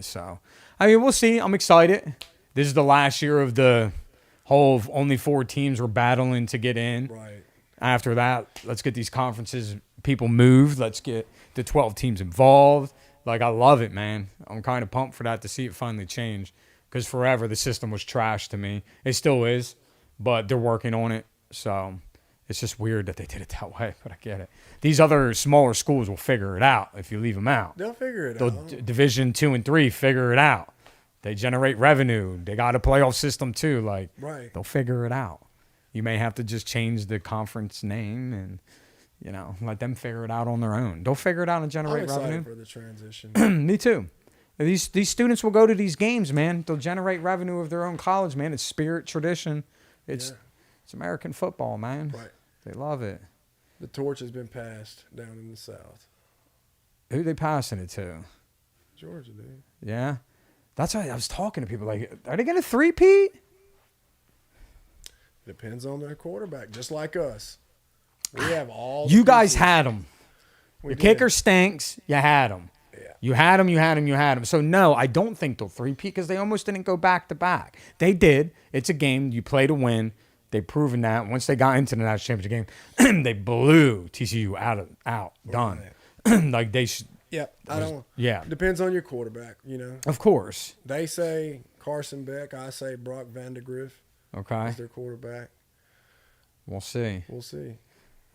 So, I mean, we'll see. I'm excited. This is the last year of the whole only 4 teams were battling to get in.
right.
After that, let's get these conferences, people moved. Let's get the 12 teams involved. Like, I love it, man. I'm kind of pumped for that to see it finally change. Because forever, the system was trash to me. It still is, but they're working on it. So it's just weird that they did it that way, but I get it. These other smaller schools will figure it out if you leave them out.
They'll figure it
They'll
out.
Division 2 and 3 figure it out. They generate revenue. They got a playoff system too. Like,
Right.
they'll figure it out. You may have to just change the conference name and, you know, let them figure it out on their own. They'll figure it out and
I'm
generate
excited
revenue.
for the transition.
Me too. These students will go to these games, man. They'll generate revenue of their own college, man. It's spirit, tradition. It's
Yeah.
it's American football, man.
Right.
They love it.
The torch has been passed down in the South.
Who they passing it to?
Georgia, dude.
Yeah. That's why I was talking to people like, are they going to three-peat?
Depends on their quarterback, just like us. We have all.
You
the
guys
pieces.
had them.
We
Your
did.
kicker stinks. You had them.
Yeah.
You had them. So, no, I don't think they'll three-peat because they almost didn't go back-to-back. They did. It's a game. You play to win. They've proven that. Once they got into the national championship game, they blew TCU out. Done. Like, they should.
Yep. I don't.
Yeah.
Depends on your quarterback. You know.
Of course.
They say Carson Beck. I say Brock Vandegrift
Okay.
is their quarterback.
We'll see.
We'll see.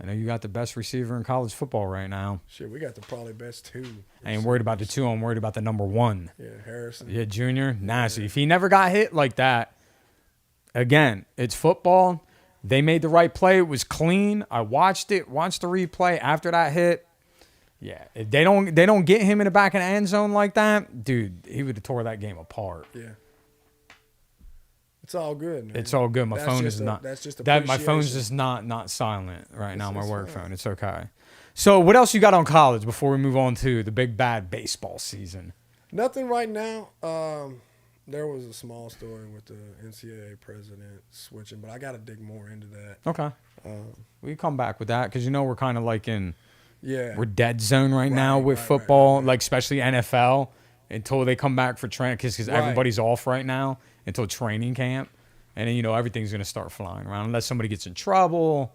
I know you got the best receiver in college football right now.
Shit, we got the probably best two.
I ain't worried about the two. I'm worried about the number one.
Yeah, Harrison.
Yeah, Junior. Nasty. If he never got hit like that, again, it's football. They made the right play. It was clean. I watched it. Watched the replay after that hit. Yeah, if they don't get him in the back of the end zone like that, dude, he would have tore that game apart.
Yeah. It's all good, man.
It's all good. My
That's
phone
just
is
a-
not.
That's just
that. My phone's
appreciation.
just not silent right now. My
it's
work
fine.
phone. It's okay. So what else you got on college before we move on to the big bad baseball season?
Nothing right now. There was a small story with the NCAA president switching, but I got to dig more into that.
Okay, we come back with that because we're kind of like in.
Yeah.
We're dead zone right now
Right,
with
right,
football,
right.
like especially NFL, until they come back for training because
Right.
everybody's off right now until training camp, and then everything's gonna start flying around unless somebody gets in trouble,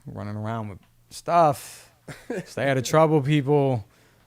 running around with stuff. Stay out of trouble, people.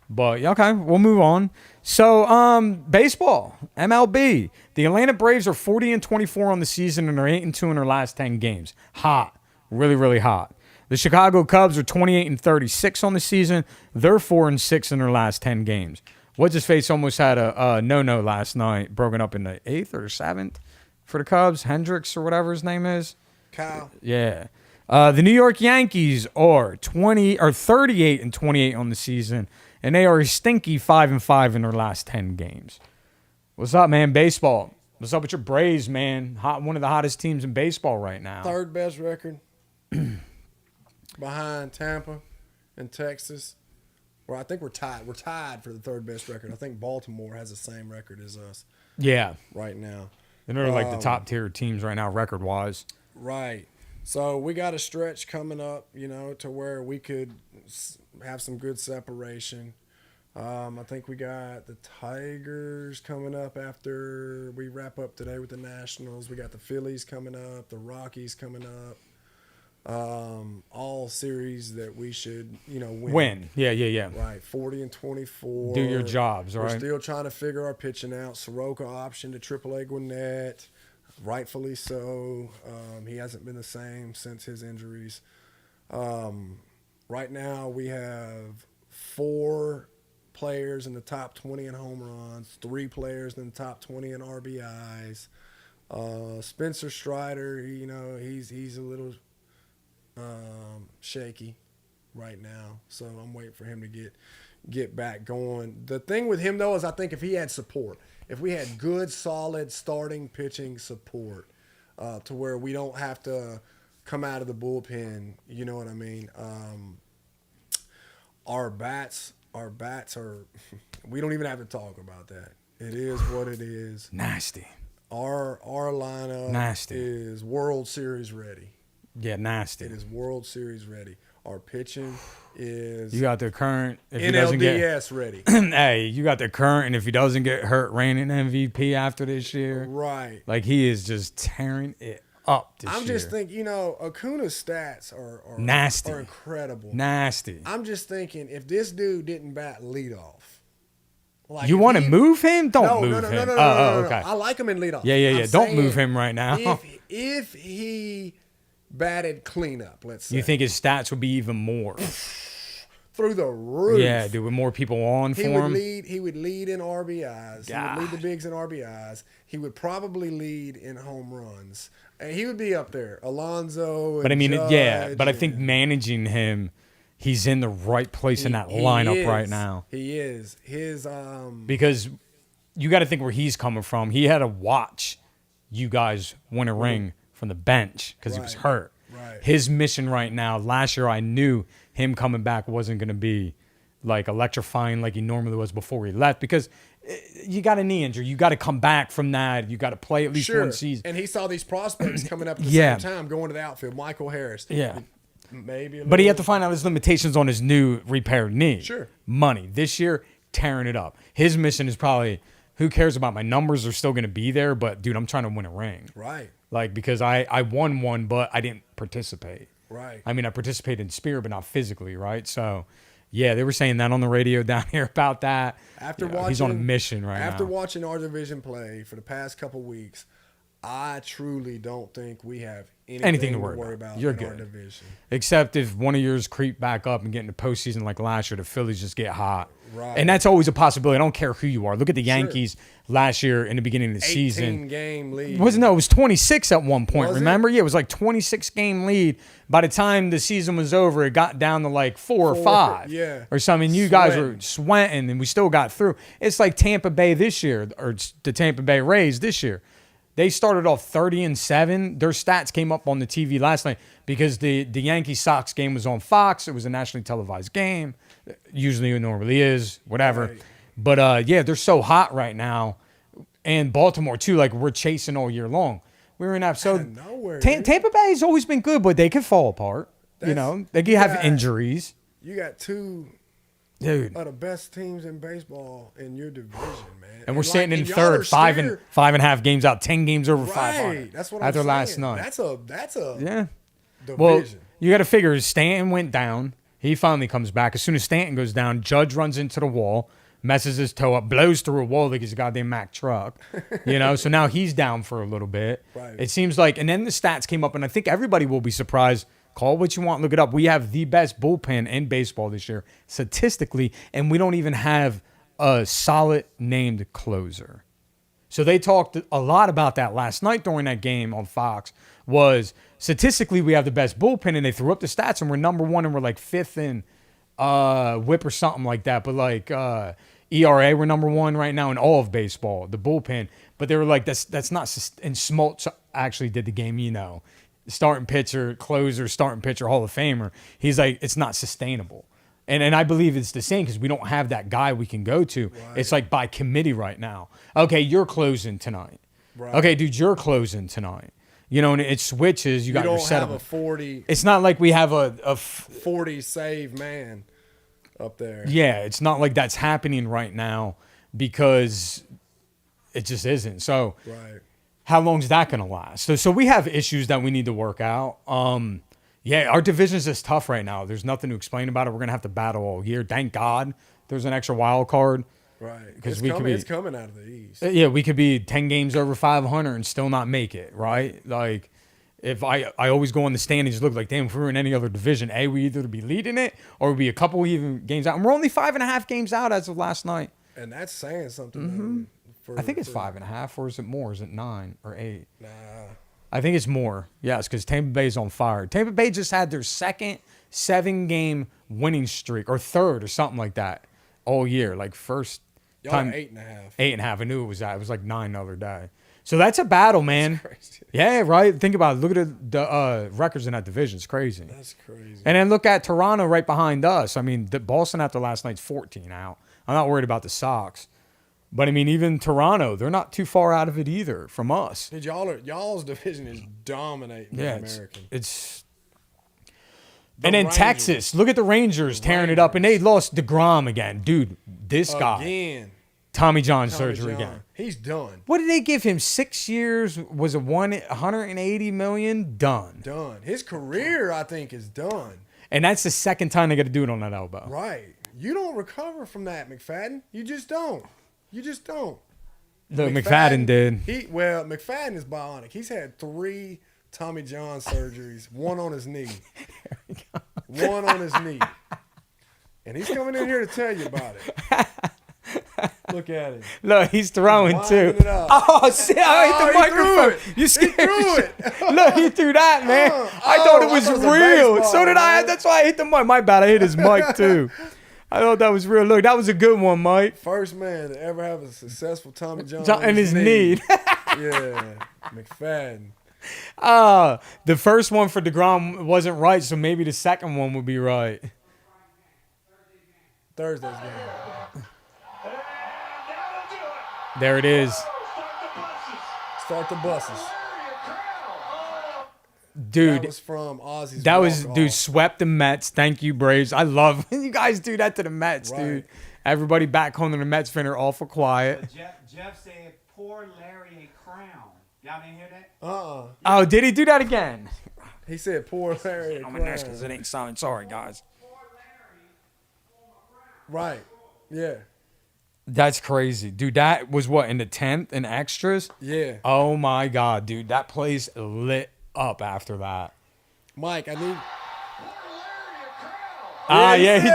But yeah, okay, we'll move on. So, baseball, MLB. The Atlanta Braves are 40-24 on the season and are 8-2 in their last 10 games. Hot, really, really hot. The Chicago Cubs are 28-36 on the season. They're 4-6 in their last 10 games. What's his face almost had a no-no last night, broken up in the 8th or 7th for the Cubs. Hendricks or whatever his name is.
Kyle.
Yeah. The New York Yankees are 38-28 on the season, and they are a stinky 5-5 in their last 10 games. What's up, man? Baseball. What's up with your Braves, man? One of the hottest teams in baseball right now.
Third best record behind Tampa and Texas. Well, I think we're tied. We're tied for the third best record. I think Baltimore has the same record as us
Yeah.
right now.
And they're like the top tier teams right now, record wise.
Right. So we got a stretch coming up, to where we could have some good separation. I think we got the Tigers coming up after we wrap up today with the Nationals. We got the Phillies coming up, the Rockies coming up. All series that we should, win.
Yeah.
Right, 40-24.
Do your jobs,
We're
right?
still trying to figure our pitching out. Soroka option to AAA Gwinnett, rightfully so. He hasn't been the same since his injuries. Right now we have 4 players in the top 20 in home runs, 3 players in the top 20 in RBIs. Spencer Strider, he's a little shaky right now, so I'm waiting for him to get back going. The thing with him though is I think if he had support, if we had good solid starting pitching support, to where we don't have to come out of the bullpen, you know what I mean? Our bats are we don't even have to talk about that. It is what it is.
Nasty.
Our lineup
Nasty.
is World Series ready.
Yeah, nasty.
It is World Series ready. Our pitching is
You got the current. If he doesn't get,
NLDS ready.
hey, you got the current, and if he doesn't get hurt, reigning MVP after this year,
Right.
like he is just tearing it up this year.
I'm just thinking, Acuna's stats are
Nasty.
are incredible.
Nasty.
I'm just thinking if this dude didn't bat leadoff. Like
You
if
want to
he-
move him? Don't
No,
move
no, no,
him.
no, no,
Oh,
no, no, no.
okay.
I like him in leadoff.
Yeah.
I'm
Don't
saying
move him right now.
If he batted cleanup, let's say.
You think his stats would be even more?
through the roof.
Yeah, dude, with more people on for him.
He would lead in RBIs. He would lead the bigs in RBIs. He would probably lead in home runs. And he would be up there. Alonso and
But I mean,
Judge
but I think
and-
managing him, he's in the right place in that lineup
is.
right now.
He is. His
Because you got to think where he's coming from. He had to watch you guys win a ring from the bench because he was
Right.
hurt.
Right.
His mission right now, last year I knew him coming back wasn't going to be like electrifying like he normally was before he left because you got a knee injury. You got to come back from that. You got to play at least one season.
And he saw these prospects coming up at the
Yeah.
same time going to the outfield. Michael Harris.
Yeah.
Maybe.
But he had to find out his limitations on his new repaired knee.
Sure.
Money. This year, tearing it up. His mission is probably, who cares about my numbers? Are still going to be there. But, dude, I'm trying to win a ring.
Right.
Like, because I won one, but I didn't participate.
Right.
I mean, I participated in spirit, but not physically, right? So, yeah, they were saying that on the radio down here about that.
After
You know,
watching,
he's on a mission right now.
After watching our division play for the past couple weeks, I truly don't think we have anything
to
to
worry
worry
about.
about
You're
in our
good.
division.
Except if one of yours creep back up and get into postseason like last year, the Phillies just get hot.
Right.
And that's always a possibility. I don't care who you are. Look at the Yankees last year in the beginning of the
18
season.
game lead.
It was 26 at one point,
Was it?
remember? Yeah, it was like 26 game lead. By the time the season was over, it got down to like 4 or 5.
yeah.
Or something. You guys were sweating and we still got through. It's like Tampa Bay this year, or it's the Tampa Bay Rays this year. They started off 30-7. Their stats came up on the TV last night because the Yankee Sox game was on Fox. It was a nationally televised game. Usually it normally is, whatever.
Right.
But yeah, they're so hot right now. And Baltimore too, like we're chasing all year long. We were in episode.
Out of nowhere,
Tampa Bay's always been good, but they could fall apart. You know, they could have
yeah.
injuries.
You got two
Dude.
of the best teams in baseball in your division, man.
And we're sitting in
and y'all
third,
are
five
scared.
and a half games out, 10 games over 500.
Right. That's what
after
I'm
last
saying.
night.
That's a
Yeah.
division.
Well, you got to figure Stanton went down. He finally comes back. As soon as Stanton goes down, Judge runs into the wall, messes his toe up, blows through a wall like he's a goddamn Mack truck. You know, so now he's down for a little bit.
Right.
It seems like, and then the stats came up, and I think everybody will be surprised. Call what you want, look it up. We have the best bullpen in baseball this year, statistically, and we don't even have a solid named closer. So they talked a lot about that last night during that game on Fox. Was statistically we have the best bullpen, and they threw up the stats, and we're number one, and we're like fifth in WHIP or something like that. But like ERA, we're number one right now in all of baseball, the bullpen. But they were like, that's not. And Smoltz actually did the game, you know, starting pitcher, closer, starting pitcher, Hall of Famer. He's like, it's not sustainable. And I believe it's the same because we don't have that guy we can go to.
Right.
It's like by committee right now. Okay, you're closing tonight.
Right.
Okay, dude, you're closing tonight. You know, and it switches. You got your
don't have
setup.
a 40
It's not like we have a
40 save man up there.
yeah, it's not like that's happening right now because it just isn't. So
Right.
how long is that going to last? So we have issues that we need to work out. Yeah, our division is just tough right now. There's nothing to explain about it. We're going to have to battle all year. Thank God there's an extra wild card.
Right.
'Cause
It's
we could
coming,
be-
it's coming out of the East.
Yeah, we could be 10 games over 500 and still not make it, right? Like, if I always go on the standings, look like, damn, if we were in any other division, we either be leading it or we'd be a couple even games out. And we're only 5.5 games out as of last night.
And that's saying something.
I think it's 5.5, or is it more? Is it 9 or 8?
Nah.
I think it's more. Yes, because Tampa Bay's on fire. Tampa Bay just had their second 7-game winning streak, or third, or something like that, all year. Like first
Y'all
time.
are 8.5.
8.5. I knew it was that. It was like 9 the other day. So that's a battle, man.
Crazy.
Yeah, right. Think about it. Look at the records in that division. It's crazy.
That's crazy.
And then look at Toronto right behind us. I mean, the Boston after last night's 14 out. I'm not worried about the Sox. But I mean, even Toronto, they're not too far out of it either from us.
Dude, y'all's division is dominating
Yeah,
the American.
it's
The
and then
Rangers.
Texas. Look at the Rangers tearing it up, and they lost DeGrom again, dude. This guy,
Again.
Tommy John
Tommy
surgery
John.
again.
He's done.
What did they give him? 6 years? Was it 180 million? Done.
Done. His career, I think, is done.
And that's the second time they got to do it on that elbow.
Right. You don't recover from that, McFadden. You just don't. You just don't.
The McFadden did.
McFadden is bionic. He's had 3 Tommy John surgeries, one on his knee. One on his knee. And he's coming in here to tell you about it. Look at him.
Look, he's throwing too.
Winding it up.
Oh, shit! I hit the
he threw
microphone.
it.
You scared
He threw
me.
it.
Look, he threw that, man. I thought it was
I thought it was a
real.
baseball,
So did I.
man.
That's why I hit the mic. My bad. I hit his mic too. I thought that was real. Look, that was a good one, Mike.
First man to ever have a successful Tommy John
And his knee.
Yeah. McFadden.
The first one for DeGrom wasn't right, so maybe the second one would be right.
Thursday's game.
There it is.
Start the buses.
Dude,
That was from Ozzy's
that was,
walk-off.
dude, swept the Mets. Thank you, Braves. I love when you guys do that to the Mets,
Right.
dude. Everybody back home to the Mets fan are awful quiet.
But Jeff said, pour Larry a crown. Y'all didn't hear that?
Oh, did he do that again?
He said, poor Larry.
I'm gonna because it ain't sounding. Sorry, guys.
Right. Yeah.
That's crazy, dude. That was what, in the 10th in extras?
Yeah.
Oh my God, dude. That place lit up after that.
Mike, I need.
Yeah, he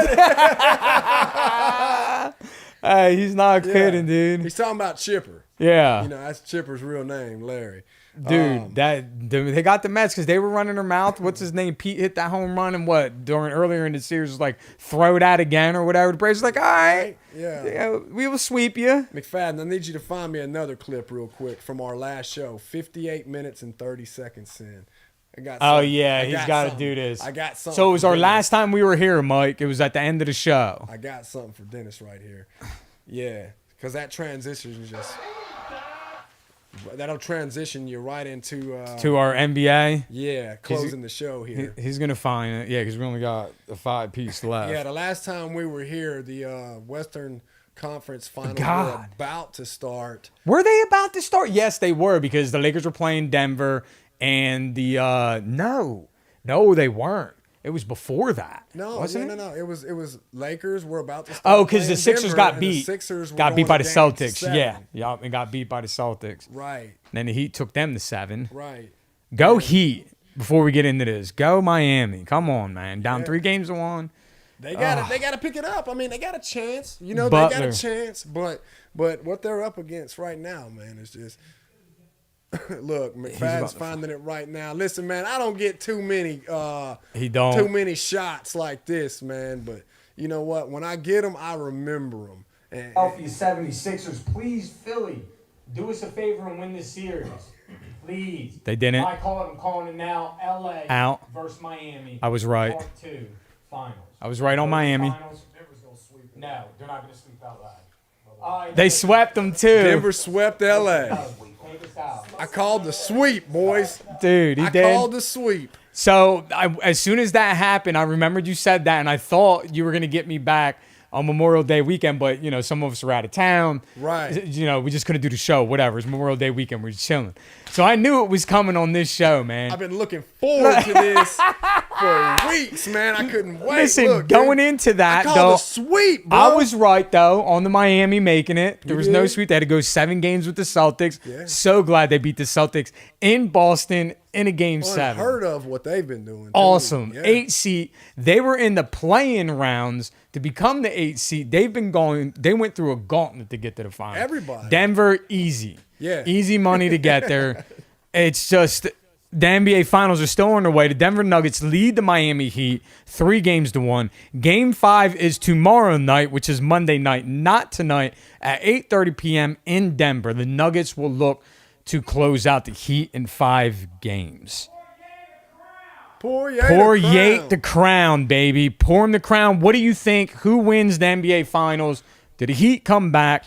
did. Hey, he's not kidding, dude.
He's talking about Chipper.
Yeah.
You know, that's Chipper's real name, Larry.
Dude, they got the Mets because they were running their mouth. What's his name? Pete hit that home run and what during earlier in the series was like throw that again or whatever. The Braves were like, all right,
Yeah.
we will sweep you.
McFadden, I need you to find me another clip real quick from our last show. 58 minutes and 30 seconds in. I got
Oh
something.
yeah,
I
he's
got
got to
something.
do this.
I got something.
So it was
for
our
Dennis.
last time we were here, Mike. It was at the end of the show.
I got something for Dennis right here. Yeah, because that transition is just. That'll transition you right into.
To our NBA.
Yeah, closing the show here.
He's gonna find it. Yeah, because we only got a 5-piece left.
Yeah, the last time we were here, the Western Conference Finals were
God.
about to start.
Were they about to start? Yes, they were because the Lakers were playing Denver, and the no, they weren't. It was before that.
No,
wasn't it?
no. It was Lakers were about to start.
Oh, because the
playing
Sixers
Denver,
got
and the
beat.
Sixers were
Got beat
going
by the
to game
Celtics.
7.
Yeah, and got beat by the Celtics.
Right,
Then the Heat took them to 7.
right.
Go Heat. Before we get into this, go Miami. Come on, man. Down
Yeah.
3 games to 1.
They got to pick it up. I mean, they got a chance. You know, they got
Butler.
a chance. But what they're up against right now, man, is just. Look, McFadden's finding it right now. Listen, man, I don't get too many.
He don't.
Too many shots like this, man. But you know what? When I get them, I remember them. And,
Philadelphia 76ers, please, Philly, do us a favor and win this series. Please. They didn't.
I'm calling it now. LA
Out.
versus Miami.
I was right.
Part 2 finals.
I was right on Miami.
Finals. No, they're not going to sweep LA.
They swept them too.
Denver swept LA.
Take us out.
I called the sweep, boys.
Dude, he
I
did.
called the sweep.
So as soon as that happened, I remembered you said that, and I thought you were going to get me back on Memorial Day weekend, but, you know, some of us were out of town.
Right.
You know, we just couldn't do the show. Whatever. It's Memorial Day weekend. We're just chilling. So I knew it was coming on this show, man.
I've been looking forward to this for weeks, man. I couldn't wait.
Listen,
Look,
going
dude,
into that,
I called
though,
a sweep, bro.
I was right, though, on the Miami making it. There was no
did?
sweep. They had to go 7 games with the Celtics.
Yeah.
So glad they beat the Celtics in Boston in a game 7.
Unheard of what they've been doing. too.
Awesome.
Yeah.
8 seed. They were in the play-in rounds to become the 8 seed. They went through a gauntlet to get to the final.
Everybody.
Denver, easy.
Yeah.
Easy money to get there. It's just the NBA Finals are still on their way. The Denver Nuggets lead the Miami Heat 3-1. Game 5 is tomorrow night, which is Monday night, not tonight, at 8:30 p.m. in Denver. The Nuggets will look to close out the Heat in 5 games.
Pour
Pour
Yate
Yate the crown, baby. Pour him the crown. What do you think? Who wins the NBA Finals? Do the Heat come back?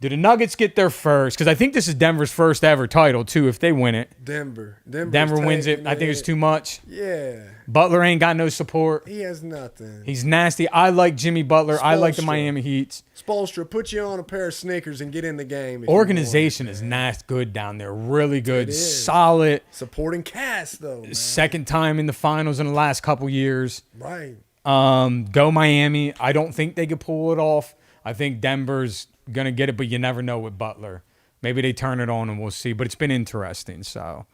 Do the Nuggets get their first? Because I think this is Denver's first ever title, too, if they win it.
Denver
Wins it. I think it's too much.
Yeah.
Butler ain't got no support.
He has nothing.
He's nasty. I like Jimmy Butler. I like the
Spoelstra.
Miami Heats.
Spoelstra, put you on a pair of sneakers and get in the game. if you
Organization is nasty good down there. Really good.
It is.
Solid.
want. Supporting cast, though, man.
Second time in the finals in the last couple years.
Right.
Go Miami. I don't think they could pull it off. I think Denver's going to get it, but you never know with Butler. Maybe they turn it on and we'll see. But it's been interesting. So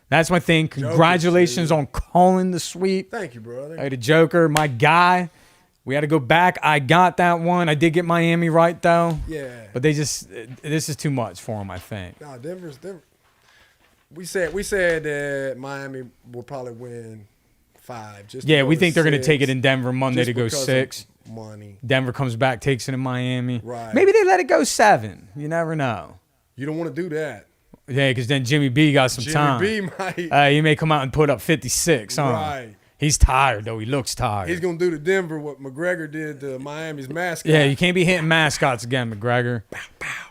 that's my thing. Congratulations on calling the sweep.
Thank you, brother.
Hey, the Joker, my guy. We had to go back. I got that one. I did get Miami right, though.
Yeah.
But this is too much for them, I think.
No, Denver's Denver. We said that Miami will probably win 5. Just to
Yeah,
go
we think they're going to
6,
take it in Denver Monday
just
to go
because of
6.
Money.
Denver comes back, takes it in Miami.
Right.
Maybe they let it go 7. You never know.
You don't want to do that.
Yeah, because then Jimmy B got some time.
Jimmy B might.
He may come out and put up 56. Huh?
Right.
He's tired, though. He looks tired.
He's gonna do to Denver what McGregor did to Miami's mascot.
Yeah, you can't be hitting mascots again, McGregor.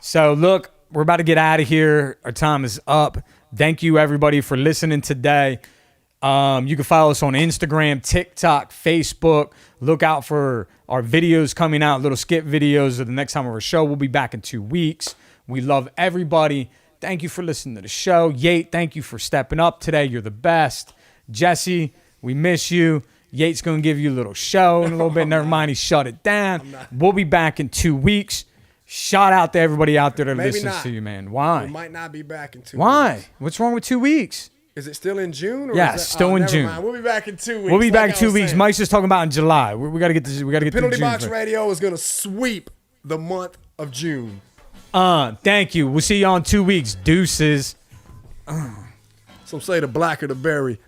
So, look, we're about to get out of here. Our time is up. Thank you, everybody, for listening today. You can follow us on Instagram, TikTok, Facebook. Look out for our videos coming out, little skit videos of the next time of our show. We'll be back in 2 weeks. We love everybody. Thank you for listening to the show. Yate, thank you for stepping up today. You're the best. Jesse, we miss you. Yate's going to give you a little show in a little bit. Never mind, he shut it down. We'll be back in 2 weeks. Shout out to everybody out there that
Maybe
listens
not.
to you, man.
We
Why?
might not be back in 2
Why?
weeks.
What's wrong with 2 weeks?
Is it still in June? Or
Yeah,
is that,
still in
never
June.
Mind. We'll be back in 2 weeks.
We'll be back in
Like I
2
was
weeks.
saying.
Mike's just talking about in July. We got to get this. We got to get
Penalty
through June
Box
first.
Radio is gonna sweep the month of June.
Thank you. We'll see you all in 2 weeks. Deuces.
Some say the blacker the berry.